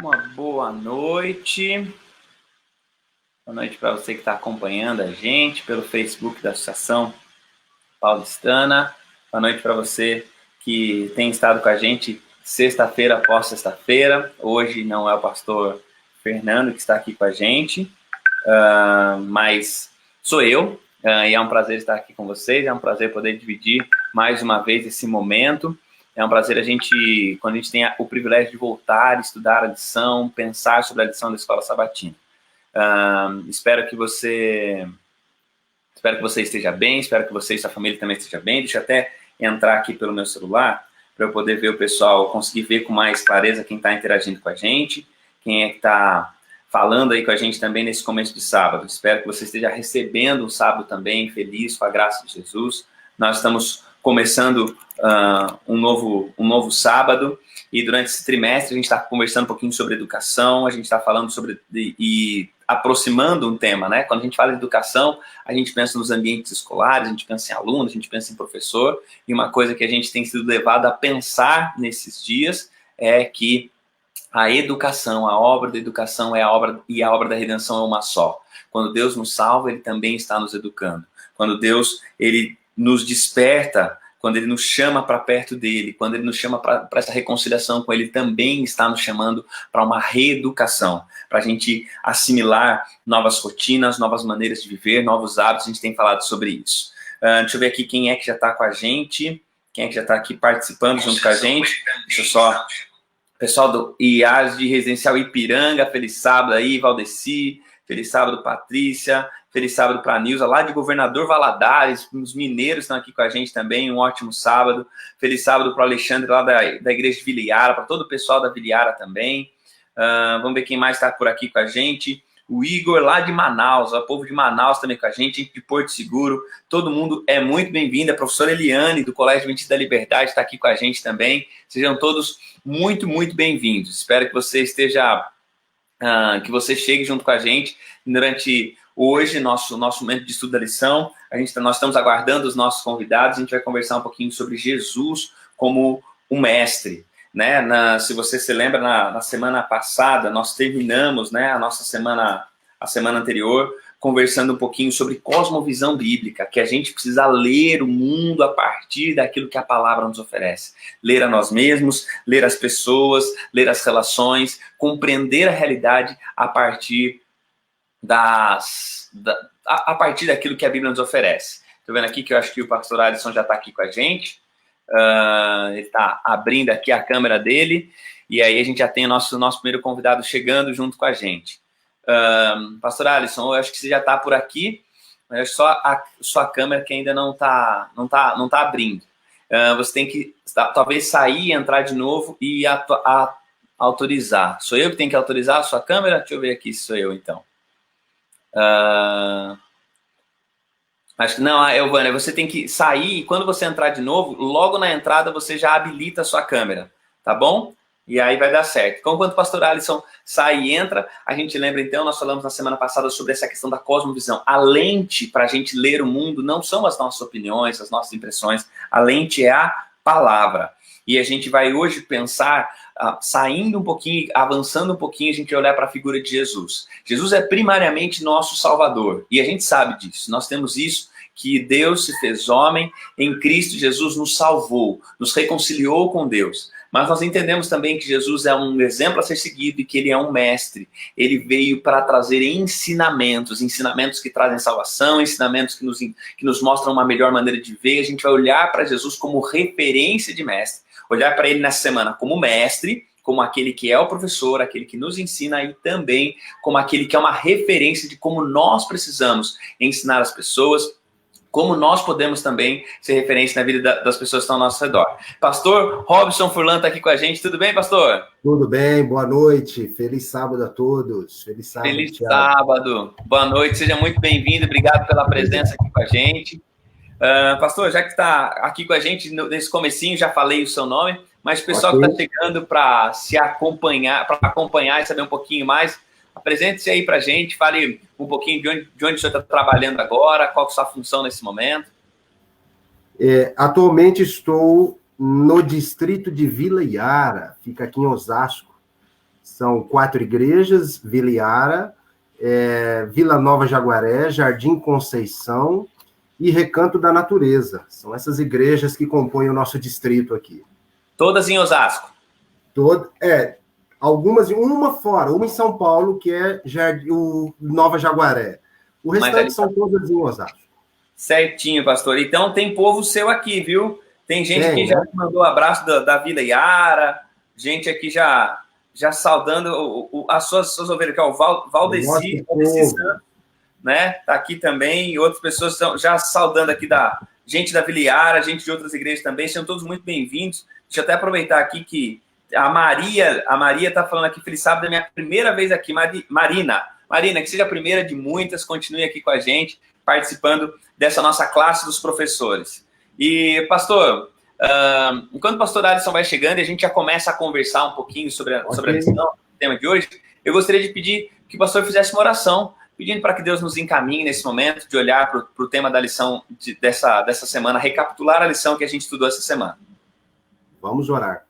Uma boa noite. Boa noite para você que está acompanhando a gente pelo Facebook da Associação Paulistana. Boa noite para você que tem estado com a gente sexta-feira após sexta-feira. Hoje não é o pastor Fernando que está aqui com a gente, mas sou eu. E é um prazer estar aqui com vocês, é um prazer poder dividir mais uma vez esse momento. É um prazer quando a gente tem o privilégio de voltar, estudar a lição, pensar sobre a lição da Escola Sabatina. Espero que você esteja bem, espero que você e sua família também esteja bem. Deixa eu até entrar aqui pelo meu celular para eu poder ver o pessoal, conseguir ver com mais clareza quem está interagindo com a gente, quem é que está falando aí com a gente também nesse começo de sábado. Espero que você esteja recebendo um sábado também feliz, com a graça de Jesus. Nós estamos começando um novo sábado, e durante esse trimestre a gente está conversando um pouquinho sobre educação, a gente está falando sobre e aproximando um tema, né? Quando a gente fala de educação, a gente pensa nos ambientes escolares, a gente pensa em aluno, a gente pensa em professor, e uma coisa que a gente tem sido levado a pensar nesses dias é que a educação, a obra da educação é a obra, e a obra da redenção é uma só. Quando Deus nos salva, Ele também está nos educando. Quando Deus, Ele nos desperta, quando Ele nos chama para perto dEle, quando Ele nos chama para essa reconciliação com Ele, também está nos chamando para uma reeducação, para a gente assimilar novas rotinas, novas maneiras de viver, novos hábitos. A gente tem falado sobre isso. Deixa eu ver aqui quem é que já está com a gente, quem é que já está aqui participando junto com a gente. Deixa eu só... Pessoal do IAS de Residencial Ipiranga, feliz sábado aí, Valdeci, feliz sábado, Patrícia, feliz sábado para a Nilza, lá de Governador Valadares, os mineiros estão aqui com a gente também, um ótimo sábado, feliz sábado para o Alexandre, lá da Igreja de Viliara, para todo o pessoal da Viliara também. Vamos ver quem mais está por aqui com a gente. O Igor, lá de Manaus, o povo de Manaus também com a gente de Porto Seguro, todo mundo é muito bem-vindo. A professora Eliane, do Colégio Adventista da Liberdade, está aqui com a gente também. Sejam todos muito, muito bem-vindos. Espero que você que você chegue junto com a gente durante hoje, nosso momento de estudo da lição. Nós estamos aguardando os nossos convidados, a gente vai conversar um pouquinho sobre Jesus como um mestre. Né? Se você se lembra, na semana passada, nós terminamos, né, a semana anterior, conversando um pouquinho sobre cosmovisão bíblica, que a gente precisa ler o mundo a partir daquilo que a palavra nos oferece. Ler a nós mesmos, ler as pessoas, ler as relações, compreender a realidade a partir a partir daquilo que a Bíblia nos oferece. Estou vendo aqui que eu acho que o pastor Alisson já está aqui com a gente. Ele está abrindo aqui a câmera dele, e aí a gente já tem o nosso primeiro convidado chegando junto com a gente. Pastor Alisson, eu acho que você já está por aqui, mas só a sua câmera que ainda não tá abrindo. Você tem que talvez sair e entrar de novo e autorizar. Sou eu que tenho que autorizar a sua câmera? Deixa eu ver aqui se sou eu, então. Acho que não, Elvânia, você tem que sair e quando você entrar de novo, logo na entrada você já habilita a sua câmera, tá bom? E aí vai dar certo. Então, quando o pastor Alisson sai e entra, a gente lembra então, nós falamos na semana passada sobre essa questão da cosmovisão. A lente para a gente ler o mundo não são as nossas opiniões, as nossas impressões, a lente é a palavra. E a gente vai hoje pensar, saindo um pouquinho, avançando um pouquinho, a gente vai olhar para a figura de Jesus. Jesus é primariamente nosso Salvador, e a gente sabe disso, nós temos isso, que Deus se fez homem, em Cristo Jesus nos salvou, nos reconciliou com Deus. Mas nós entendemos também que Jesus é um exemplo a ser seguido e que ele é um mestre. Ele veio para trazer ensinamentos que trazem salvação, ensinamentos que nos mostram uma melhor maneira de ver. A gente vai olhar para Jesus como referência de mestre, olhar para ele nessa semana como mestre, como aquele que é o professor, aquele que nos ensina, e também como aquele que é uma referência de como nós precisamos ensinar as pessoas, como nós podemos também ser referência na vida das pessoas que estão ao nosso redor. Pastor Robson Furlan está aqui com a gente. Tudo bem, pastor? Tudo bem, boa noite. Feliz sábado a todos. Feliz sábado, Feliz Thiago. sábado. Boa noite, seja muito bem-vindo. Obrigado pela presença aqui com a gente. Pastor, já que está aqui com a gente nesse comecinho, já falei o seu nome, mas o pessoal que está chegando para acompanhar e saber um pouquinho mais, apresente-se aí para a gente, fale um pouquinho de onde o senhor está trabalhando agora, qual é a sua função nesse momento. Atualmente estou no distrito de Vila Iara, fica aqui em Osasco. São 4 igrejas: Vila Iara, Vila Nova Jaguaré, Jardim Conceição e Recanto da Natureza. São essas igrejas que compõem o nosso distrito aqui. Todas em Osasco? Algumas, uma fora, uma em São Paulo, que é o Nova Jaguaré. O restante são todas em Osasco. Certinho, pastor. Então tem povo seu aqui, viu? Tem gente que já mandou abraço da Vila Iara, gente aqui já saudando as suas ovelhas, que é o Valdeci Santos, né? Tá aqui também, e outras pessoas estão já saudando aqui da gente da Vila Iara, gente de outras igrejas também, sejam todos muito bem-vindos. Deixa eu até aproveitar aqui que a Maria tá falando aqui, feliz sábado, é minha primeira vez aqui, Marina, que seja a primeira de muitas, continue aqui com a gente, participando dessa nossa classe dos professores. E, pastor, enquanto o pastor Alisson vai chegando e a gente já começa a conversar um pouquinho sobre a lição, o tema de hoje, eu gostaria de pedir que o pastor fizesse uma oração, pedindo para que Deus nos encaminhe nesse momento de olhar para o tema da lição dessa semana, recapitular a lição que a gente estudou essa semana. Vamos orar.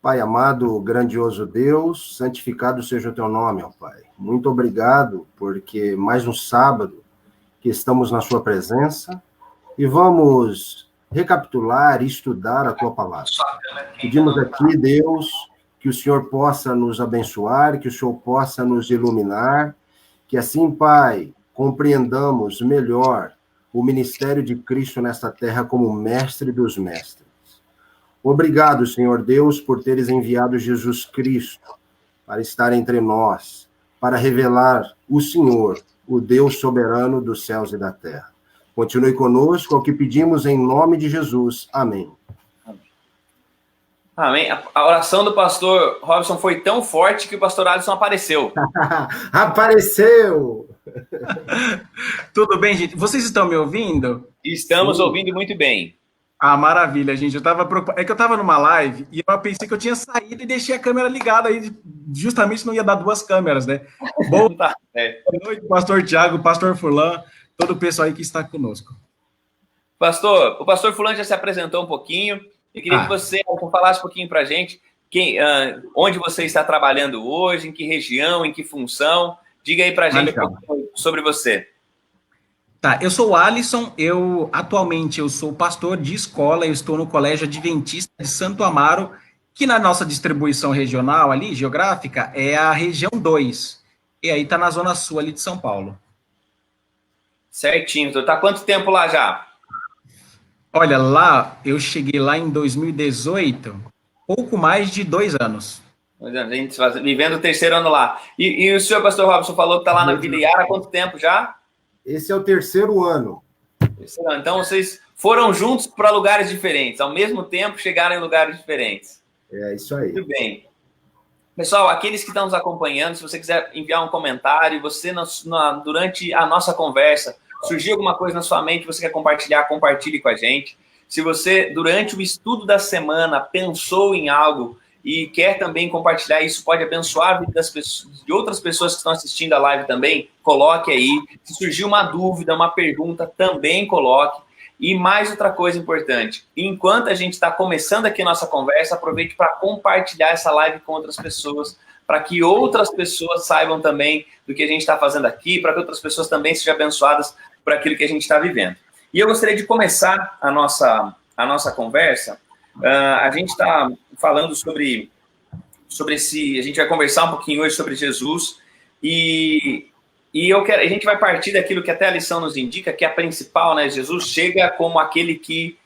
Pai amado, grandioso Deus, santificado seja o teu nome, ó Pai. Muito obrigado, porque mais um sábado que estamos na sua presença e vamos recapitular e estudar a tua palavra. Pedimos aqui, Deus, que o Senhor possa nos abençoar, que o Senhor possa nos iluminar, que assim, Pai, compreendamos melhor o ministério de Cristo nesta terra como mestre dos mestres. Obrigado, Senhor Deus, por teres enviado Jesus Cristo para estar entre nós, para revelar o Senhor, o Deus soberano dos céus e da terra. Continue conosco, é o que pedimos em nome de Jesus. Amém. Amém. A oração do pastor Robson foi tão forte que o pastor Alisson apareceu. Apareceu! Tudo bem, gente? Vocês estão me ouvindo? Estamos ouvindo muito bem. Ah, maravilha, gente. Eu estava preocupado. É que eu estava numa live e eu pensei que eu tinha saído e deixei a câmera ligada aí, justamente não ia dar 2 câmeras, né? Boa noite, pastor Tiago, pastor Furlan, todo o pessoal aí que está conosco. Pastor, o pastor Furlan já se apresentou um pouquinho. Eu queria que você falasse um pouquinho para a gente onde você está trabalhando hoje, em que região, em que função. Diga aí para a gente um pouquinho sobre você. Tá, eu sou o Alisson, atualmente eu sou pastor de escola, eu estou no Colégio Adventista de Santo Amaro, que na nossa distribuição regional ali, geográfica, é a região 2, e aí tá na zona sul ali de São Paulo. Certinho, tá há quanto tempo lá já? Olha, lá, eu cheguei lá em 2018, pouco mais de 2 anos. A gente vivendo o 3º ano lá. E o senhor, pastor Robson, falou que tá lá na Vila Iara há quanto tempo já? Esse é o 3º ano. Então, vocês foram juntos para lugares diferentes, ao mesmo tempo chegaram em lugares diferentes. É isso aí. Muito bem. Pessoal, aqueles que estão nos acompanhando, se você quiser enviar um comentário, você durante a nossa conversa, surgiu alguma coisa na sua mente, você quer compartilhar, compartilhe com a gente. Se você, durante o estudo da semana, pensou em algo e quer também compartilhar isso, pode abençoar a vida das pessoas, de outras pessoas que estão assistindo a live também, coloque aí. Se surgir uma dúvida, uma pergunta, também coloque. E mais outra coisa importante, enquanto a gente está começando aqui a nossa conversa, aproveite para compartilhar essa live com outras pessoas, para que outras pessoas saibam também do que a gente está fazendo aqui, para que outras pessoas também sejam abençoadas por aquilo que a gente está vivendo. E eu gostaria de começar a nossa conversa. A gente está falando sobre a gente vai conversar um pouquinho hoje sobre Jesus e a gente vai partir daquilo que até a lição nos indica, que é a principal, né? Jesus chega como aquele que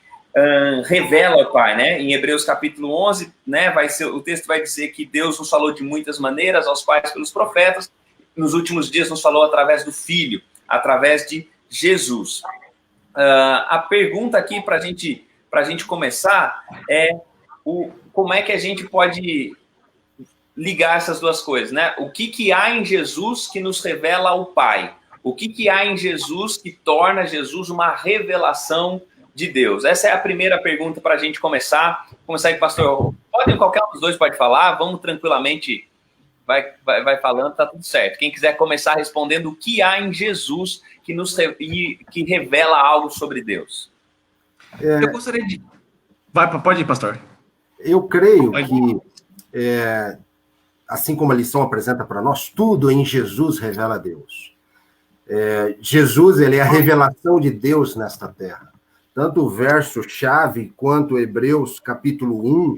revela ao Pai, né? Em Hebreus capítulo 11, né? O texto vai dizer que Deus nos falou de muitas maneiras aos pais pelos profetas, nos últimos dias nos falou através do Filho, através de Jesus. A pergunta aqui para a gente começar é como é que a gente pode ligar essas duas coisas, né? O que há em Jesus que nos revela ao Pai? O que há em Jesus que torna Jesus uma revelação de Deus? Essa é a primeira pergunta para a gente começar. Começar aí, pastor. Qualquer um dos dois pode falar, vamos tranquilamente, vai falando, tá tudo certo. Quem quiser começar respondendo o que há em Jesus que revela algo sobre Deus. Eu gostaria de... Pode ir, pastor. Eu creio que assim como a lição apresenta para nós, tudo em Jesus revela Deus. Jesus, ele é a revelação de Deus nesta terra. Tanto o verso-chave quanto Hebreus, capítulo 1,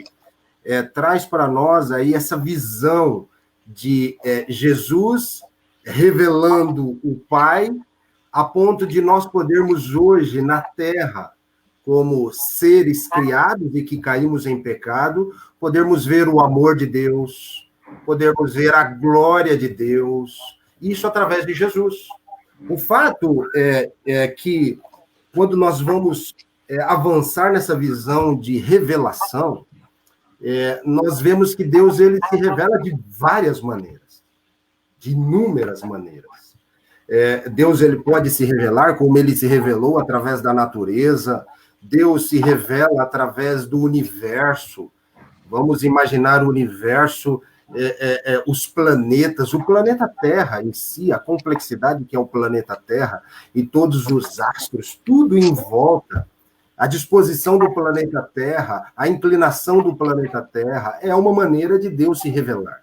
traz para nós aí essa visão de Jesus revelando o Pai, a ponto de nós podermos hoje, na terra, como seres criados e que caímos em pecado, podermos ver o amor de Deus, podermos ver a glória de Deus, isso através de Jesus. O fato é que, quando nós vamos avançar nessa visão de revelação, nós vemos que Deus ele se revela de várias maneiras, de inúmeras maneiras. Deus ele pode se revelar como ele se revelou através da natureza, Deus se revela através do universo. Vamos imaginar o universo, os planetas, o planeta Terra em si, a complexidade que é o planeta Terra, e todos os astros, tudo em volta. A disposição do planeta Terra, a inclinação do planeta Terra, é uma maneira de Deus se revelar.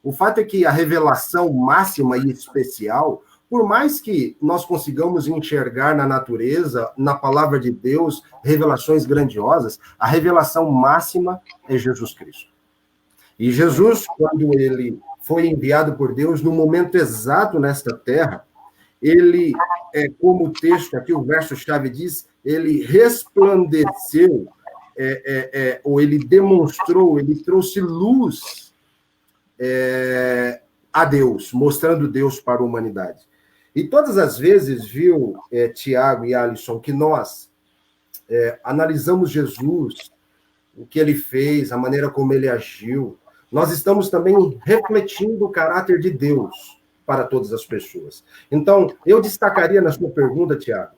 O fato é que a revelação máxima e especial, por mais que nós consigamos enxergar na natureza, na palavra de Deus, revelações grandiosas, a revelação máxima é Jesus Cristo. E Jesus, quando ele foi enviado por Deus, no momento exato nesta terra, ele, como o texto aqui, o verso-chave diz, ele resplandeceu, ou ele demonstrou, ele trouxe luz a Deus, mostrando Deus para a humanidade. E todas as vezes, viu, Tiago e Alisson, que nós analisamos Jesus, o que ele fez, a maneira como ele agiu, nós estamos também refletindo o caráter de Deus para todas as pessoas. Então, eu destacaria na sua pergunta, Tiago,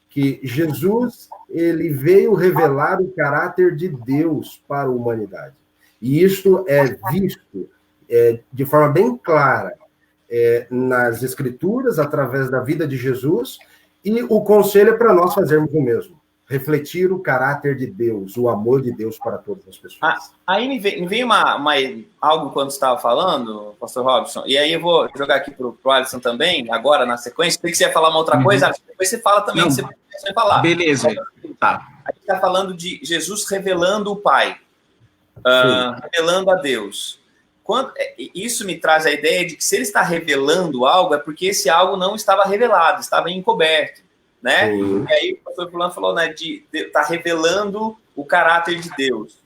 que Jesus, ele veio revelar o caráter de Deus para a humanidade. E isto é visto de forma bem clara nas Escrituras, através da vida de Jesus, e o conselho é para nós fazermos o mesmo. Refletir o caráter de Deus, o amor de Deus para todas as pessoas. Aí me veio algo quando você estava falando, pastor Robson, e aí eu vou jogar aqui para o Alisson também, agora na sequência. Sei que você ia falar uma outra coisa, Alisson, depois você fala também, que você vai falar. Beleza. Tá. A gente está falando de Jesus revelando o Pai, revelando a Deus. Isso me traz a ideia de que se ele está revelando algo, é porque esse algo não estava revelado, estava encoberto, né? E aí o pastor Fulano falou, né, de estar revelando o caráter de Deus.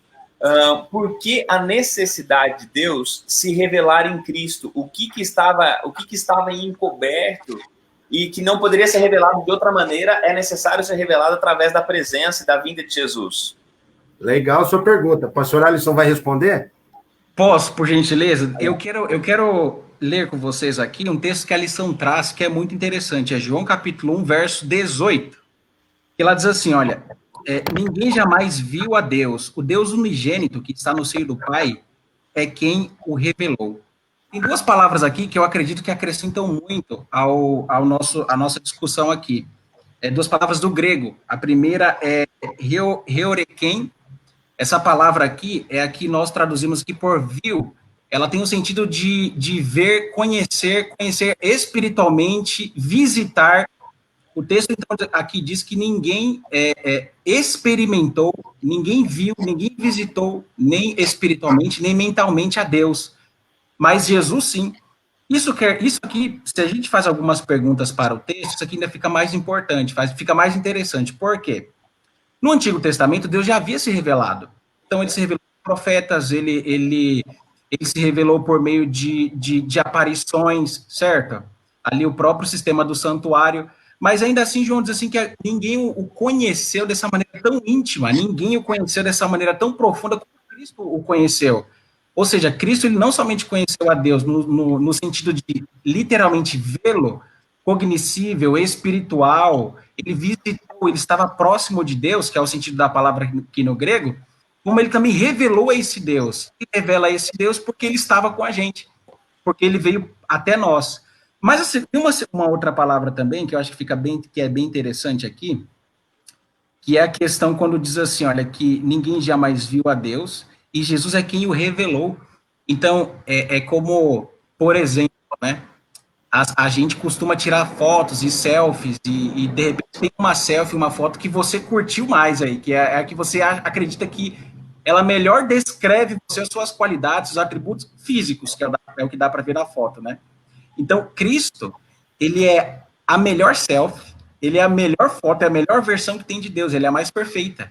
Por que a necessidade de Deus se revelar em Cristo? O que estava encoberto e que não poderia ser revelado de outra maneira, é necessário ser revelado através da presença e da vinda de Jesus? Legal a sua pergunta. Pastor Alisson vai responder? Posso, por gentileza? Eu quero ler com vocês aqui um texto que a lição traz, que é muito interessante. É João capítulo 1, verso 18. Que ela diz assim, olha, ninguém jamais viu a Deus. O Deus unigênito que está no seio do Pai é quem o revelou. Tem duas palavras aqui que eu acredito que acrescentam muito à nossa discussão aqui. Duas palavras do grego. A primeira é heoreken. Essa palavra aqui é a que nós traduzimos aqui por viu. Ela tem o sentido de ver, conhecer espiritualmente, visitar. O texto, então, aqui diz que ninguém experimentou, ninguém viu, ninguém visitou, nem espiritualmente, nem mentalmente a Deus. Mas Jesus, sim. Isso aqui, se a gente faz algumas perguntas para o texto, isso aqui ainda fica mais importante, fica mais interessante. Por quê? No Antigo Testamento, Deus já havia se revelado. Então, ele se revelou por profetas, ele se revelou por meio de aparições, certo? Ali o próprio sistema do santuário. Mas ainda assim, João diz assim que ninguém o conheceu dessa maneira tão íntima, ninguém o conheceu dessa maneira tão profunda como Cristo o conheceu. Ou seja, Cristo ele não somente conheceu a Deus no sentido de literalmente vê-lo, cognoscível, espiritual, ele visitou, ele estava próximo de Deus, que é o sentido da palavra aqui no grego, como ele também revelou a esse Deus. Ele revela a esse Deus porque ele estava com a gente, porque ele veio até nós. Mas assim, tem uma outra palavra também, que eu acho que é bem interessante aqui, que é a questão quando diz assim, olha, que ninguém jamais viu a Deus, e Jesus é quem o revelou. Então, é como, por exemplo, né, a gente costuma tirar fotos e selfies, e de repente tem uma selfie, uma foto que você curtiu mais aí, que é a que você acredita que ela melhor descreve você, as suas qualidades, os atributos físicos, que é o que dá para ver na foto, né? Então, Cristo, ele é a melhor selfie, ele é a melhor foto, é a melhor versão que tem de Deus, ele é a mais perfeita,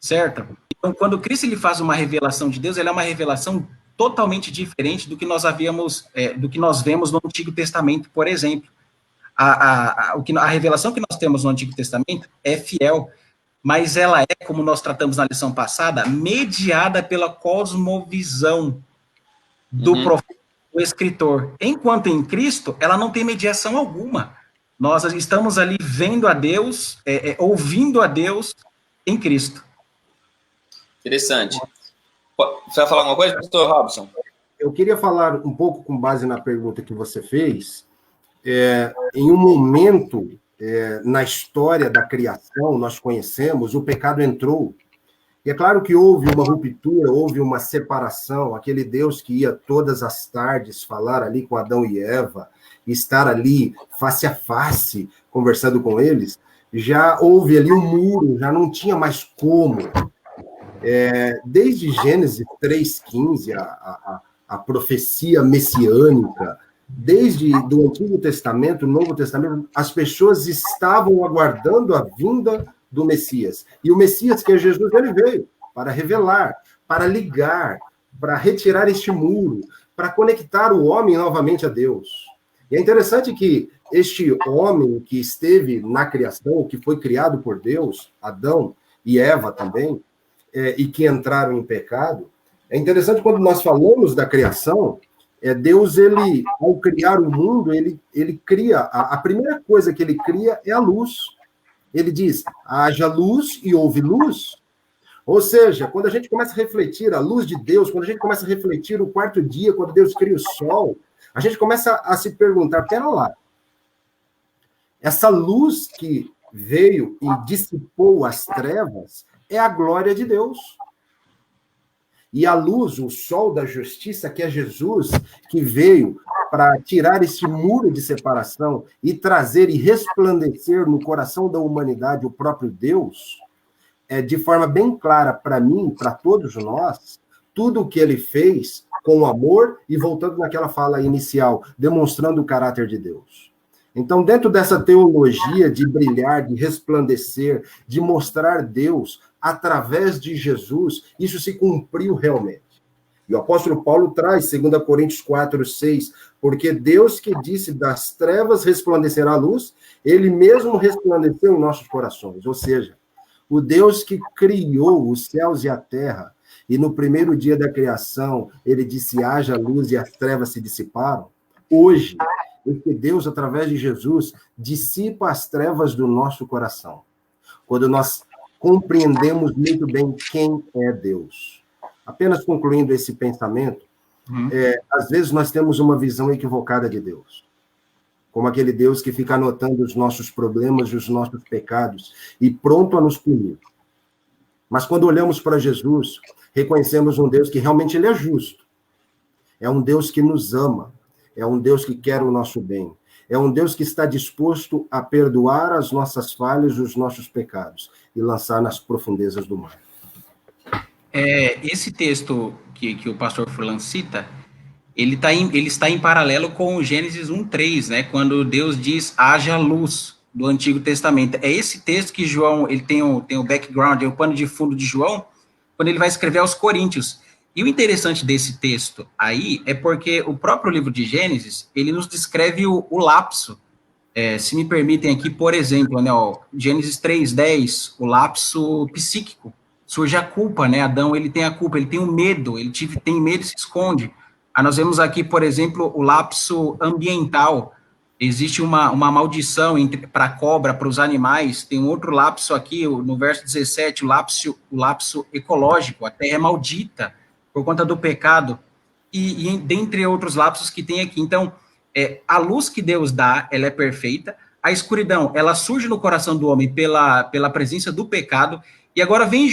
certo? Então, quando Cristo ele faz uma revelação de Deus, ele é uma revelação totalmente diferente do que nós do que nós vemos no Antigo Testamento, por exemplo. A revelação que nós temos no Antigo Testamento é fiel, mas ela é, como nós tratamos na lição passada, mediada pela cosmovisão do profeta, do escritor. Enquanto em Cristo, ela não tem mediação alguma. Nós estamos ali vendo a Deus, ouvindo a Deus em Cristo. Interessante. Você vai falar alguma coisa, pastor Robson? Eu queria falar um pouco com base na pergunta que você fez. Em um momento na história da criação, nós conhecemos, o pecado entrou. E é claro que houve uma ruptura, houve uma separação, aquele Deus que ia todas as tardes falar ali com Adão e Eva, estar ali face a face, conversando com eles, já houve ali um muro, já não tinha mais como. Desde Gênesis 3,15, a profecia messiânica, desde do Antigo Testamento, Novo Testamento, as pessoas estavam aguardando a vinda do Messias. E o Messias, que é Jesus, ele veio para revelar, para ligar, para retirar este muro, para conectar o homem novamente a Deus. E é interessante que este homem que esteve na criação, que foi criado por Deus, Adão e Eva também, e que entraram em pecado, é interessante quando nós falamos da criação, Deus, ele, ao criar o mundo, ele cria, a primeira coisa que ele cria é a luz. Ele diz, haja luz e houve luz. Ou seja, quando a gente começa a refletir a luz de Deus, quando a gente começa a refletir o quarto dia, quando Deus cria o sol, a gente começa a se perguntar, pera lá, essa luz que veio e dissipou as trevas é a glória de Deus. E a luz, o sol da justiça, que é Jesus, que veio para tirar esse muro de separação e trazer e resplandecer no coração da humanidade o próprio Deus, de forma bem clara para mim, para todos nós, tudo o que ele fez com amor e voltando naquela fala inicial, demonstrando o caráter de Deus. Então, dentro dessa teologia de brilhar, de resplandecer, de mostrar Deus através de Jesus, isso se cumpriu realmente. E o apóstolo Paulo traz, 2 Coríntios 4:6, porque Deus que disse das trevas resplandecerá a luz, ele mesmo resplandeceu em nossos corações. Ou seja, o Deus que criou os céus e a terra, e no primeiro dia da criação, ele disse, haja luz e as trevas se dissiparam. Hoje, esse Deus, através de Jesus, dissipa as trevas do nosso coração. Quando nós compreendemos muito bem quem é Deus. Apenas concluindo esse pensamento, às vezes nós temos uma visão equivocada de Deus, como aquele Deus que fica anotando os nossos problemas e os nossos pecados e pronto a nos punir. Mas quando olhamos para Jesus, reconhecemos um Deus que realmente ele é justo. É um Deus que nos ama, é um Deus que quer o nosso bem. É um Deus que está disposto a perdoar as nossas falhas e os nossos pecados e lançar nas profundezas do mar. Esse texto que o pastor Furlan cita, ele está em paralelo com o Gênesis 1:3, né? Quando Deus diz, haja luz, do Antigo Testamento. É esse texto que João, ele tem o background, o pano de fundo de João, quando ele vai escrever aos Coríntios. E o interessante desse texto aí é porque o próprio livro de Gênesis, ele nos descreve o lapso. Se me permitem aqui, por exemplo, né, Gênesis 3:10, o lapso psíquico. Surge a culpa, né? Adão, ele tem a culpa, ele tem o medo, tem medo e se esconde. Aí nós vemos aqui, por exemplo, o lapso ambiental. Existe uma maldição para a cobra, para os animais. Tem um outro lapso aqui, no verso 17, o lapso ecológico. A terra é maldita por conta do pecado. E dentre outros lapsos que tem aqui. Então, a luz que Deus dá, ela é perfeita. A escuridão, ela surge no coração do homem pela presença do pecado. E agora vem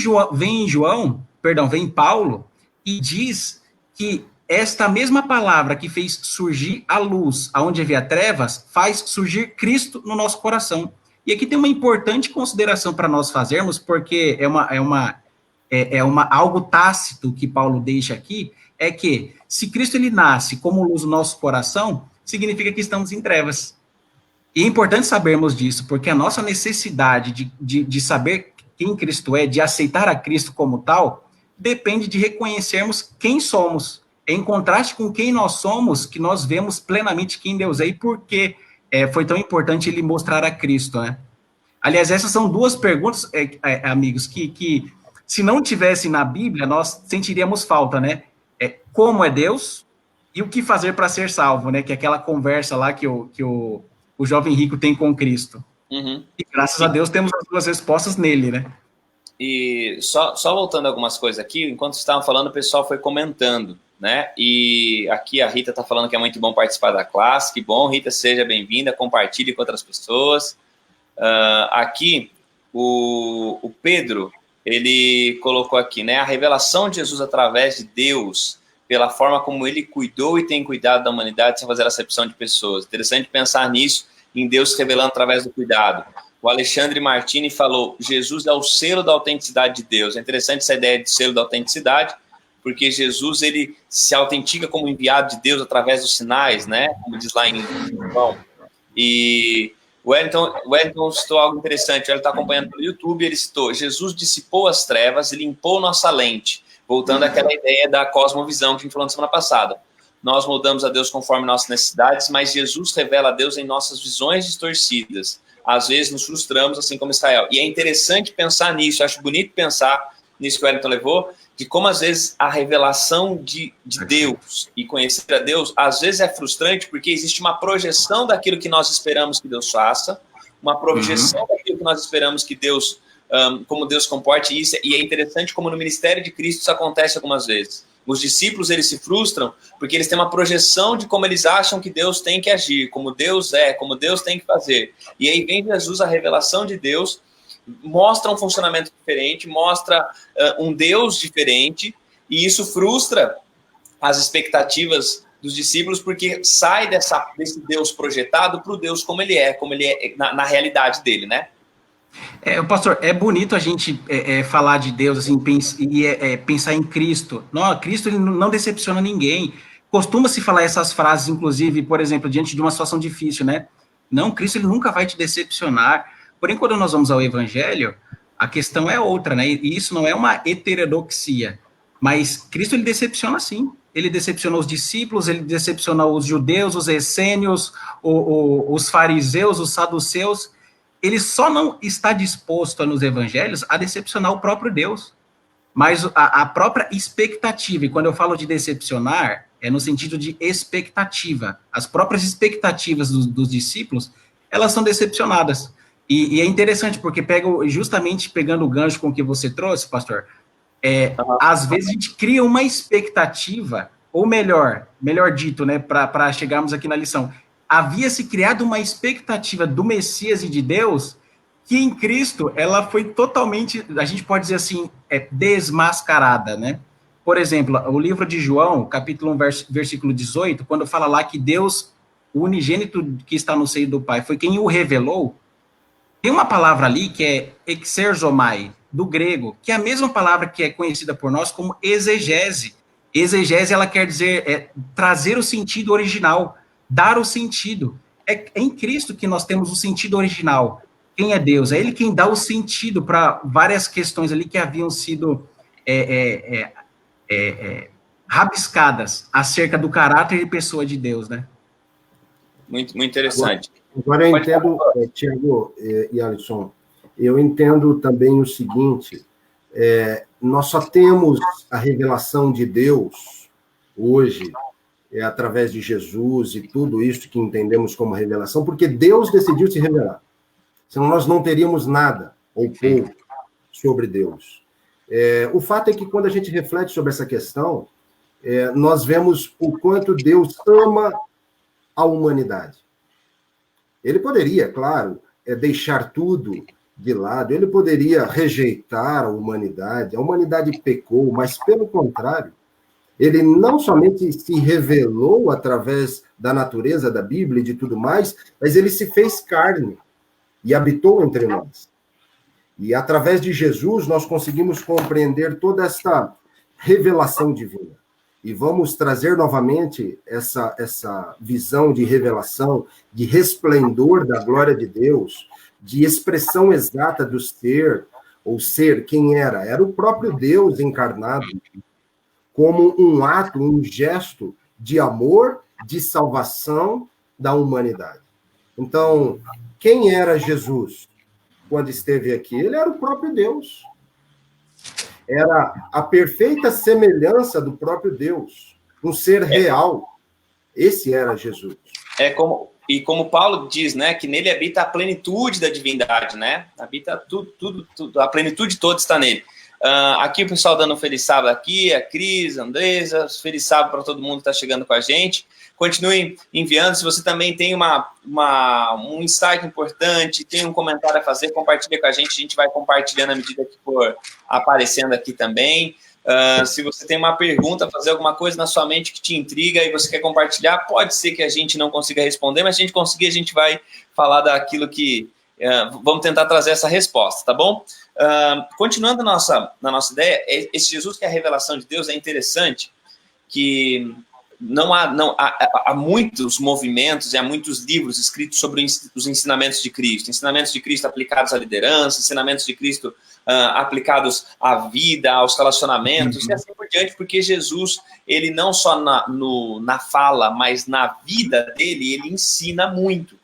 Paulo e diz que esta mesma palavra que fez surgir a luz aonde havia trevas, faz surgir Cristo no nosso coração. E aqui tem uma importante consideração para nós fazermos, porque é algo tácito que Paulo deixa aqui, é que se Cristo ele nasce como luz no nosso coração, significa que estamos em trevas. E é importante sabermos disso, porque a nossa necessidade de saber quem Cristo é, de aceitar a Cristo como tal, depende de reconhecermos quem somos. É em contraste com quem nós somos que nós vemos plenamente quem Deus é e por que foi tão importante ele mostrar a Cristo, né? Aliás, essas são duas perguntas, amigos, que se não tivessem na Bíblia, nós sentiríamos falta, né? Como é Deus e o que fazer para ser salvo, né? Que é aquela conversa lá que o jovem rico tem com Cristo. Uhum. E graças a Deus temos as duas respostas nele, né? E só voltando algumas coisas aqui, enquanto vocês estavam falando, o pessoal foi comentando, né? E aqui a Rita está falando que é muito bom participar da classe. Que bom, Rita, seja bem-vinda, compartilhe com outras pessoas. Aqui, o Pedro, ele colocou aqui, né? A revelação de Jesus através de Deus, pela forma como ele cuidou e tem cuidado da humanidade sem fazer acepção de pessoas. Interessante pensar nisso, em Deus se revelando através do cuidado. O Alexandre Martini falou, Jesus é o selo da autenticidade de Deus. É interessante essa ideia de selo da autenticidade, porque Jesus, ele se autentica como enviado de Deus através dos sinais, né? Como diz lá em João. E o Wellington citou algo interessante, ele está acompanhando pelo YouTube, ele citou, Jesus dissipou as trevas e limpou nossa lente, voltando àquela ideia da cosmovisão que a gente falou na semana passada. Nós moldamos a Deus conforme nossas necessidades, mas Jesus revela a Deus em nossas visões distorcidas. Às vezes nos frustramos, assim como Israel. E é interessante pensar nisso, acho bonito pensar nisso que o Wellington levou, de como às vezes a revelação de Deus e conhecer a Deus, às vezes é frustrante porque existe uma projeção daquilo que nós esperamos que Deus faça, uma projeção daquilo que nós esperamos que Deus, como Deus comporte, e é interessante como no ministério de Cristo isso acontece algumas vezes. Os discípulos, eles se frustram porque eles têm uma projeção de como eles acham que Deus tem que agir, como Deus é, como Deus tem que fazer. E aí vem Jesus, a revelação de Deus, mostra um funcionamento diferente, mostra um Deus diferente, e isso frustra as expectativas dos discípulos, porque sai desse Deus projetado para o Deus como ele é na realidade dele, né? Pastor, é bonito a gente falar de Deus assim, pensar em Cristo. Não, Cristo ele não decepciona ninguém. Costuma-se falar essas frases, inclusive, por exemplo, diante de uma situação difícil, né? Não, Cristo ele nunca vai te decepcionar. Porém, quando nós vamos ao Evangelho, a questão é outra, né? E isso não é uma heterodoxia. Mas Cristo ele decepciona sim. Ele decepcionou os discípulos, ele decepcionou os judeus, os essênios, os fariseus, os saduceus. Ele só não está disposto nos evangelhos a decepcionar o próprio Deus, mas a própria expectativa, e quando eu falo de decepcionar, é no sentido de expectativa. As próprias expectativas dos discípulos, elas são decepcionadas. E é interessante, porque justamente pegando o gancho com o que você trouxe, pastor, às vezes a gente cria uma expectativa, ou melhor dito, né, para chegarmos aqui na lição, havia-se criado uma expectativa do Messias e de Deus, que em Cristo ela foi totalmente, a gente pode dizer assim, desmascarada, né? Por exemplo, o livro de João, capítulo 1, versículo 18, quando fala lá que Deus, o unigênito que está no seio do Pai, foi quem o revelou, tem uma palavra ali que é exerzomai, do grego, que é a mesma palavra que é conhecida por nós como exegese. Exegese, ela quer dizer trazer o sentido original, dar o sentido. É em Cristo que nós temos o sentido original. Quem é Deus? É Ele quem dá o sentido para várias questões ali que haviam sido rabiscadas acerca do caráter e pessoa de Deus, né? Muito, muito interessante. Agora eu entendo, Tiago e Alisson, eu entendo também o seguinte, nós só temos a revelação de Deus hoje, através de Jesus e tudo isso que entendemos como revelação, porque Deus decidiu se revelar. Senão nós não teríamos nada, ou pouco, sobre Deus. O fato é que quando a gente reflete sobre essa questão, nós vemos o quanto Deus ama a humanidade. Ele poderia, claro, deixar tudo de lado, ele poderia rejeitar a humanidade pecou, mas pelo contrário, Ele não somente se revelou através da natureza da Bíblia e de tudo mais, mas ele se fez carne e habitou entre nós. E através de Jesus nós conseguimos compreender toda esta revelação divina. E vamos trazer novamente essa visão de revelação, de resplendor da glória de Deus, de expressão exata do ser, ou ser, quem era? Era o próprio Deus encarnado, como um ato, um gesto de amor, de salvação da humanidade. Então, quem era Jesus quando esteve aqui? Ele era o próprio Deus. Era a perfeita semelhança do próprio Deus, um ser real. Esse era Jesus. Como Paulo diz, né, que nele habita a plenitude da divindade, né? Habita tudo, a plenitude toda está nele. Aqui o pessoal dando um feliz sábado aqui, a Cris, a Andresa, feliz sábado para todo mundo que está chegando com a gente. Continuem enviando, se você também tem um insight importante, tem um comentário a fazer, compartilha com a gente vai compartilhando à medida que for aparecendo aqui também. Se você tem uma pergunta, fazer alguma coisa na sua mente que te intriga e você quer compartilhar, pode ser que a gente não consiga responder, mas se a gente conseguir, a gente vai falar daquilo que... vamos tentar trazer essa resposta, tá bom? Continuando na nossa ideia, esse Jesus que é a revelação de Deus é interessante que há muitos movimentos e há muitos livros escritos sobre os ensinamentos de Cristo aplicados à liderança, ensinamentos de Cristo aplicados à vida, aos relacionamentos, e assim por diante, porque Jesus, ele não só na fala, mas na vida dele, ele ensina muito.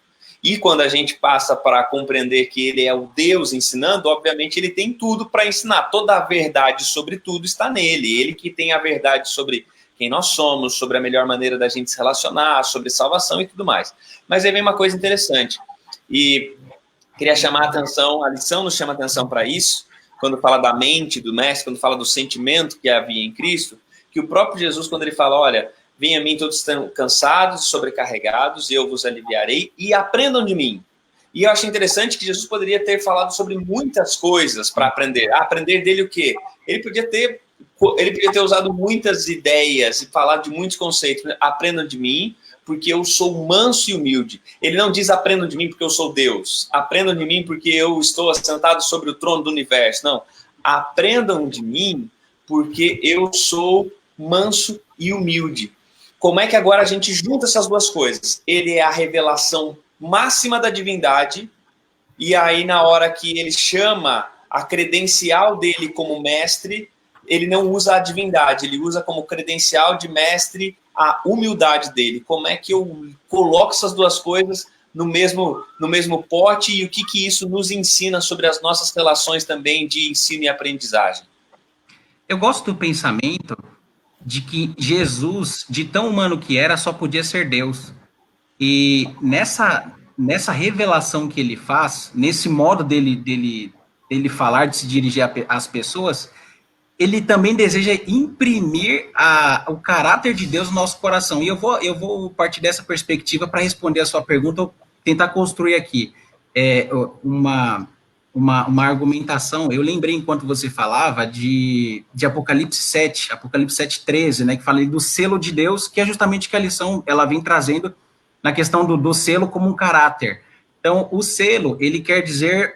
E quando a gente passa para compreender que ele é o Deus ensinando, obviamente ele tem tudo para ensinar. Toda a verdade sobre tudo está nele. Ele que tem a verdade sobre quem nós somos, sobre a melhor maneira da gente se relacionar, sobre salvação e tudo mais. Mas aí vem uma coisa interessante. E queria chamar a atenção, a lição nos chama a atenção para isso, quando fala da mente do mestre, quando fala do sentimento que havia em Cristo, que o próprio Jesus, quando ele fala, olha... Venham a mim todos estão cansados e sobrecarregados, e eu vos aliviarei, e aprendam de mim. E eu achei interessante que Jesus poderia ter falado sobre muitas coisas para aprender. Aprender dele o quê? Ele podia ter usado muitas ideias e falado de muitos conceitos. Aprendam de mim, porque eu sou manso e humilde. Ele não diz aprendam de mim porque eu sou Deus. Aprendam de mim porque eu estou assentado sobre o trono do universo. Não. Aprendam de mim porque eu sou manso e humilde. Como é que agora a gente junta essas duas coisas? Ele é a revelação máxima da divindade, e aí na hora que ele chama a credencial dele como mestre, ele não usa a divindade, ele usa como credencial de mestre a humildade dele. Como é que eu coloco essas duas coisas no mesmo pote, e o que isso nos ensina sobre as nossas relações também de ensino e aprendizagem? Eu gosto do pensamento de que Jesus, de tão humano que era, só podia ser Deus. E nessa revelação que ele faz, nesse modo dele falar, de se dirigir às pessoas, ele também deseja imprimir o caráter de Deus no nosso coração. E eu vou partir dessa perspectiva para responder a sua pergunta, ou tentar construir aqui uma argumentação. Eu lembrei, enquanto você falava, de Apocalipse 7, Apocalipse 7:13, né, que fala do selo de Deus, que é justamente que a lição ela vem trazendo na questão do selo como um caráter. Então, o selo, ele quer dizer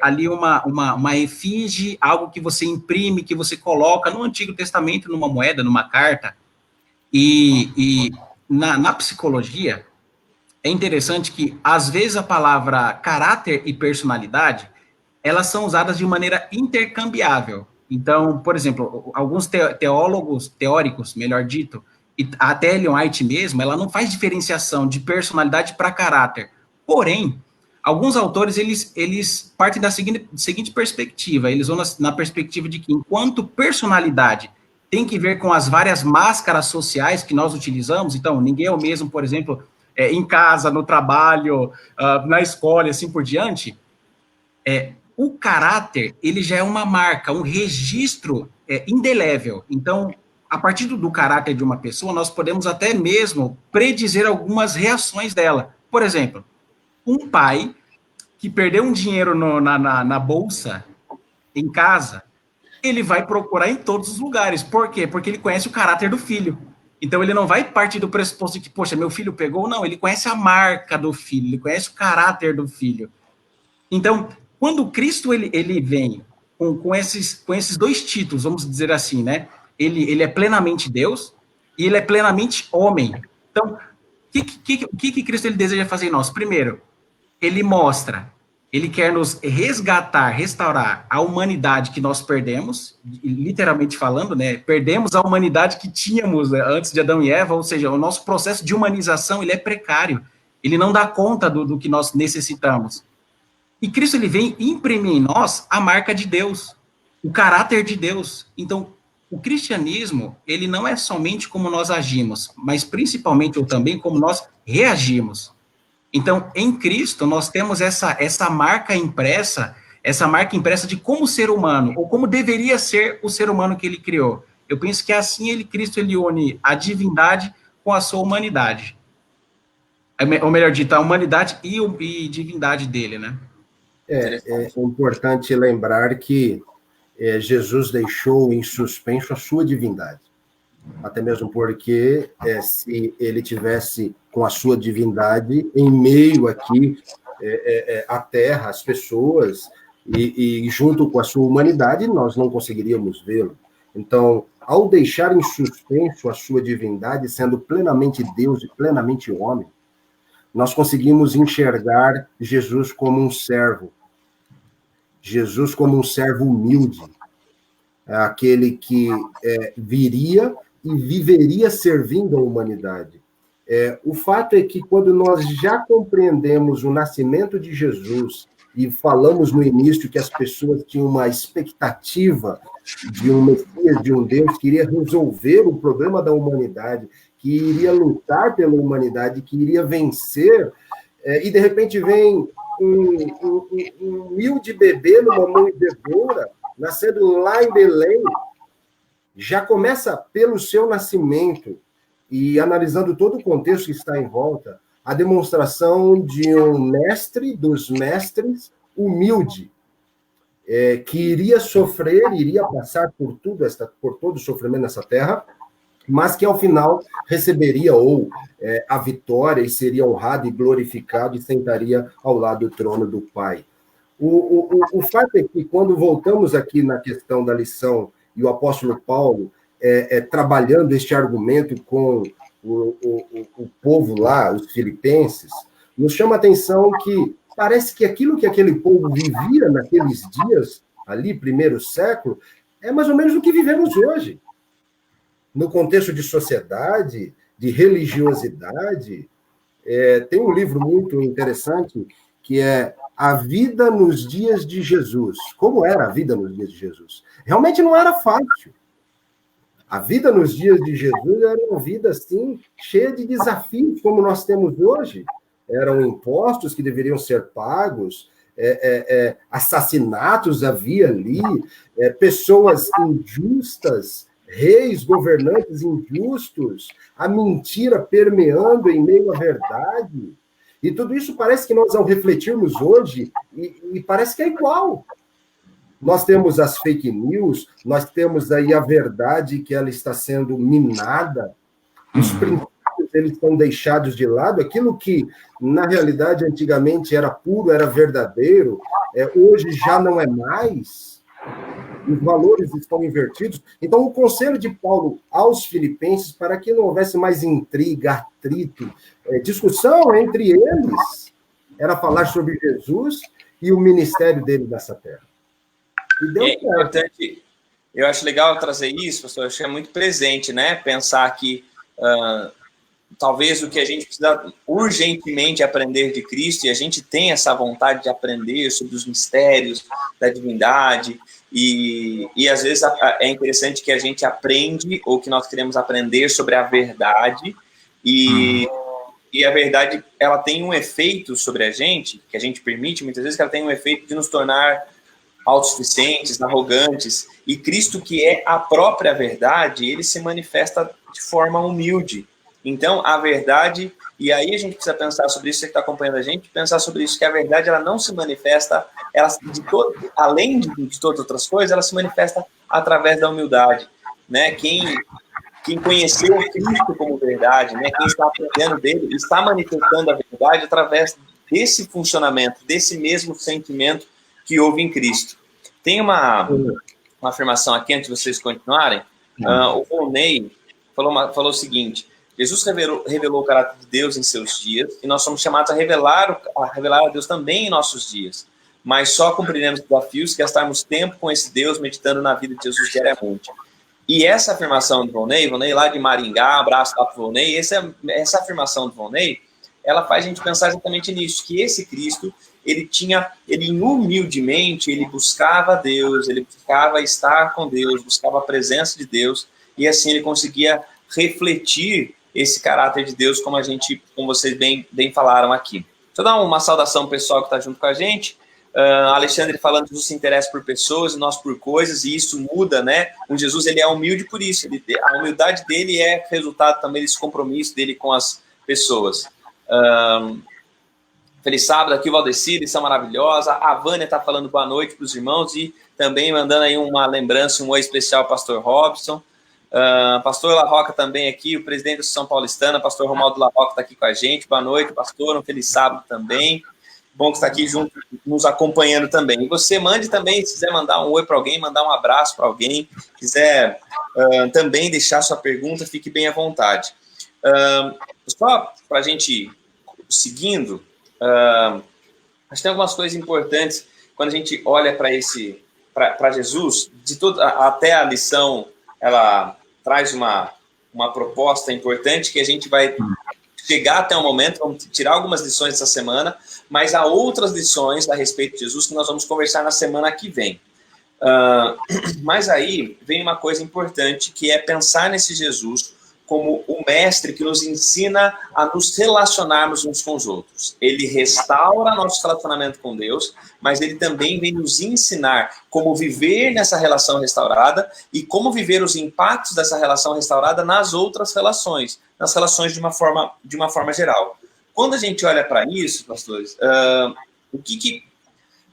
ali uma efígie, algo que você imprime, que você coloca no Antigo Testamento, numa moeda, numa carta. E na psicologia, é interessante que, às vezes, a palavra caráter e personalidade, elas são usadas de maneira intercambiável. Então, por exemplo, alguns teóricos, melhor dito, e até Ellen White mesmo, ela não faz diferenciação de personalidade para caráter. Porém, alguns autores, eles partem da seguinte perspectiva, eles vão na perspectiva de que, enquanto personalidade tem que ver com as várias máscaras sociais que nós utilizamos, então, ninguém é o mesmo, por exemplo, em casa, no trabalho, na escola, e assim por diante, o caráter, ele já é uma marca, um registro indelével. Então, a partir do caráter de uma pessoa, nós podemos até mesmo predizer algumas reações dela. Por exemplo, um pai que perdeu um dinheiro na bolsa, em casa, ele vai procurar em todos os lugares. Por quê? Porque ele conhece o caráter do filho. Então ele não vai partir do pressuposto de que, poxa, meu filho pegou. Não, ele conhece a marca do filho, ele conhece o caráter do filho. Então, quando Cristo ele vem com esses dois títulos, vamos dizer assim, né? Ele é plenamente Deus e ele é plenamente homem. Então, o que Cristo ele deseja fazer em nós? Primeiro, ele quer nos resgatar, restaurar a humanidade que nós perdemos, literalmente falando, né? Perdemos a humanidade que tínhamos, né, antes de Adão e Eva, ou seja, o nosso processo de humanização ele é precário, ele não dá conta do que nós necessitamos. E Cristo ele vem imprimir em nós a marca de Deus, o caráter de Deus. Então, o cristianismo, ele não é somente como nós agimos, mas principalmente ou também como nós reagimos. Então, em Cristo, nós temos essa marca impressa de como ser humano, ou como deveria ser o ser humano que ele criou. Eu penso que assim Cristo ele une a divindade com a sua humanidade. Ou melhor dito, a humanidade e divindade dele, né? É importante lembrar que Jesus deixou em suspenso a sua divindade. Até mesmo porque se ele tivesse com a sua divindade em meio aqui à terra, as pessoas, e junto com a sua humanidade, nós não conseguiríamos vê-lo. Então, ao deixar em suspenso a sua divindade, sendo plenamente Deus e plenamente homem, nós conseguimos enxergar Jesus como um servo. Jesus como um servo humilde, aquele que viria e viveria servindo a humanidade. O fato é que quando nós já compreendemos o nascimento de Jesus e falamos no início que as pessoas tinham uma expectativa de um Messias, de um Deus que iria resolver o problema da humanidade, que iria lutar pela humanidade, que iria vencer, e de repente vem um humilde bebê numa manjedoura, nascendo lá em Belém, já começa pelo seu nascimento, e analisando todo o contexto que está em volta, a demonstração de um mestre dos mestres humilde, que iria sofrer, iria passar por todo o sofrimento nessa terra, mas que ao final receberia a vitória e seria honrado e glorificado e sentaria ao lado do trono do Pai. O fato é que quando voltamos aqui na questão da lição e o apóstolo Paulo trabalhando este argumento com o povo lá, os filipenses, nos chama a atenção que parece que aquilo que aquele povo vivia naqueles dias, ali, primeiro século, é mais ou menos o que vivemos hoje. No contexto de sociedade, de religiosidade, tem um livro muito interessante que é A Vida nos Dias de Jesus. Como era a vida nos dias de Jesus? Realmente não era fácil. A vida nos dias de Jesus era uma vida, assim, cheia de desafios, como nós temos hoje. Eram impostos que deveriam ser pagos, assassinatos havia ali, pessoas injustas, reis, governantes injustos, a mentira permeando em meio à verdade. E tudo isso parece que nós, ao refletirmos hoje, e parece que é igual. Nós temos as fake news, nós temos aí a verdade que ela está sendo minada, os princípios eles estão deixados de lado, aquilo que, na realidade, antigamente era puro, era verdadeiro, hoje já não é mais. Os valores estão invertidos. Então, o conselho de Paulo aos filipenses, para que não houvesse mais intriga, atrito, discussão entre eles, era falar sobre Jesus e o ministério dele nessa terra. E deu certo. Importante, eu acho legal trazer isso, pastor, eu acho que é muito presente, né? Pensar que talvez o que a gente precisa urgentemente aprender de Cristo, e a gente tem essa vontade de aprender sobre os mistérios da divindade, e às vezes é interessante que a gente aprende, ou que nós queremos aprender sobre a verdade, e a verdade, ela tem um efeito sobre a gente, que a gente permite, muitas vezes, que ela tem um efeito de nos tornar autossuficientes, arrogantes, e Cristo, que é a própria verdade, ele se manifesta de forma humilde. Então, a verdade, e aí a gente precisa pensar sobre isso, você que está acompanhando a gente, pensar sobre isso, que a verdade ela não se manifesta, além de todas outras coisas, ela se manifesta através da humildade, né? Quem conheceu o Cristo como verdade, né? Quem está aprendendo dele, está manifestando a verdade através desse funcionamento, desse mesmo sentimento que houve em Cristo. Tem uma afirmação aqui, antes de vocês continuarem. O Volney falou o seguinte: Jesus revelou o caráter de Deus em seus dias, e nós somos chamados a revelar a Deus também em nossos dias. Mas só cumpriremos desafios se gastarmos tempo com esse Deus, meditando na vida de Jesus diariamente. E essa afirmação do Volney lá de Maringá, abraço lá para o Volney, essa afirmação do Volney, ela faz a gente pensar exatamente nisso, que esse Cristo, ele humildemente, ele buscava Deus, ele buscava estar com Deus, buscava a presença de Deus, e assim ele conseguia refletir esse caráter de Deus, como vocês bem falaram aqui. Deixa eu dar uma saudação pessoal que está junto com a gente. Alexandre falando que Jesus se interessa por pessoas e nós por coisas, e isso muda, né? O Jesus, ele é humilde por isso, a humildade dele é resultado também desse compromisso dele com as pessoas. Feliz sábado, aqui o Valdeci, lição maravilhosa. A Vânia está falando boa noite para os irmãos e também mandando aí uma lembrança, um oi especial ao pastor Robson. Pastor La Roca também aqui, o presidente da São Paulistana, pastor Romaldo La Roca está aqui com a gente. Boa noite, pastor, um feliz sábado também. Bom que está aqui junto, nos acompanhando também. E você mande também, se quiser mandar um oi para alguém, mandar um abraço para alguém, quiser também deixar sua pergunta, fique bem à vontade. Só para a gente ir seguindo, acho que tem algumas coisas importantes quando a gente olha para Jesus, até a lição, ela traz uma proposta importante que a gente vai chegar até o momento, vamos tirar algumas lições essa semana, mas há outras lições a respeito de Jesus que nós vamos conversar na semana que vem. Mas aí vem uma coisa importante, que é pensar nesse Jesus como o mestre que nos ensina a nos relacionarmos uns com os outros. Ele restaura nosso relacionamento com Deus, mas ele também vem nos ensinar como viver nessa relação restaurada e como viver os impactos dessa relação restaurada nas outras relações, nas relações de uma forma geral. Quando a gente olha para isso, pastores,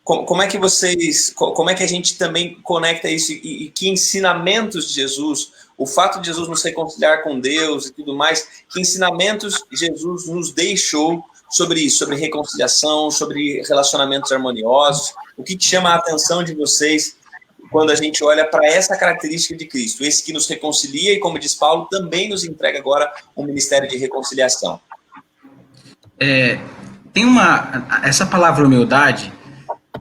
como é que a gente também conecta isso e que ensinamentos de Jesus, o fato de Jesus nos reconciliar com Deus e tudo mais, que ensinamentos Jesus nos deixou sobre isso, sobre reconciliação, sobre relacionamentos harmoniosos, o que chama a atenção de vocês quando a gente olha para essa característica de Cristo, esse que nos reconcilia e, como diz Paulo, também nos entrega agora um ministério de reconciliação. Tem essa palavra humildade,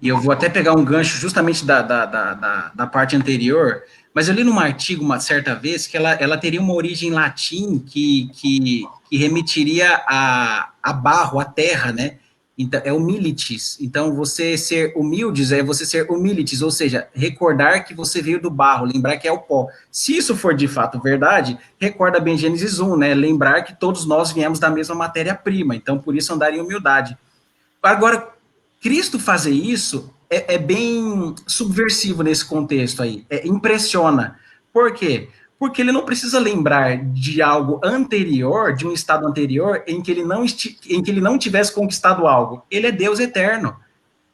e eu vou até pegar um gancho justamente da parte anterior, mas eu li num artigo uma certa vez que ela teria uma origem em latim que remetiria a barro, a terra, né? Então, é humilitis. Então, você ser humildes é você ser humilitis, ou seja, recordar que você veio do barro, lembrar que é o pó. Se isso for de fato verdade, recorda bem Gênesis 1, né? Lembrar que todos nós viemos da mesma matéria-prima, então por isso andar em humildade. Agora, Cristo fazer isso é bem subversivo nesse contexto aí, impressiona. Por quê? Porque ele não precisa lembrar de algo anterior, de um estado anterior, em que ele não tivesse conquistado algo. Ele é Deus eterno.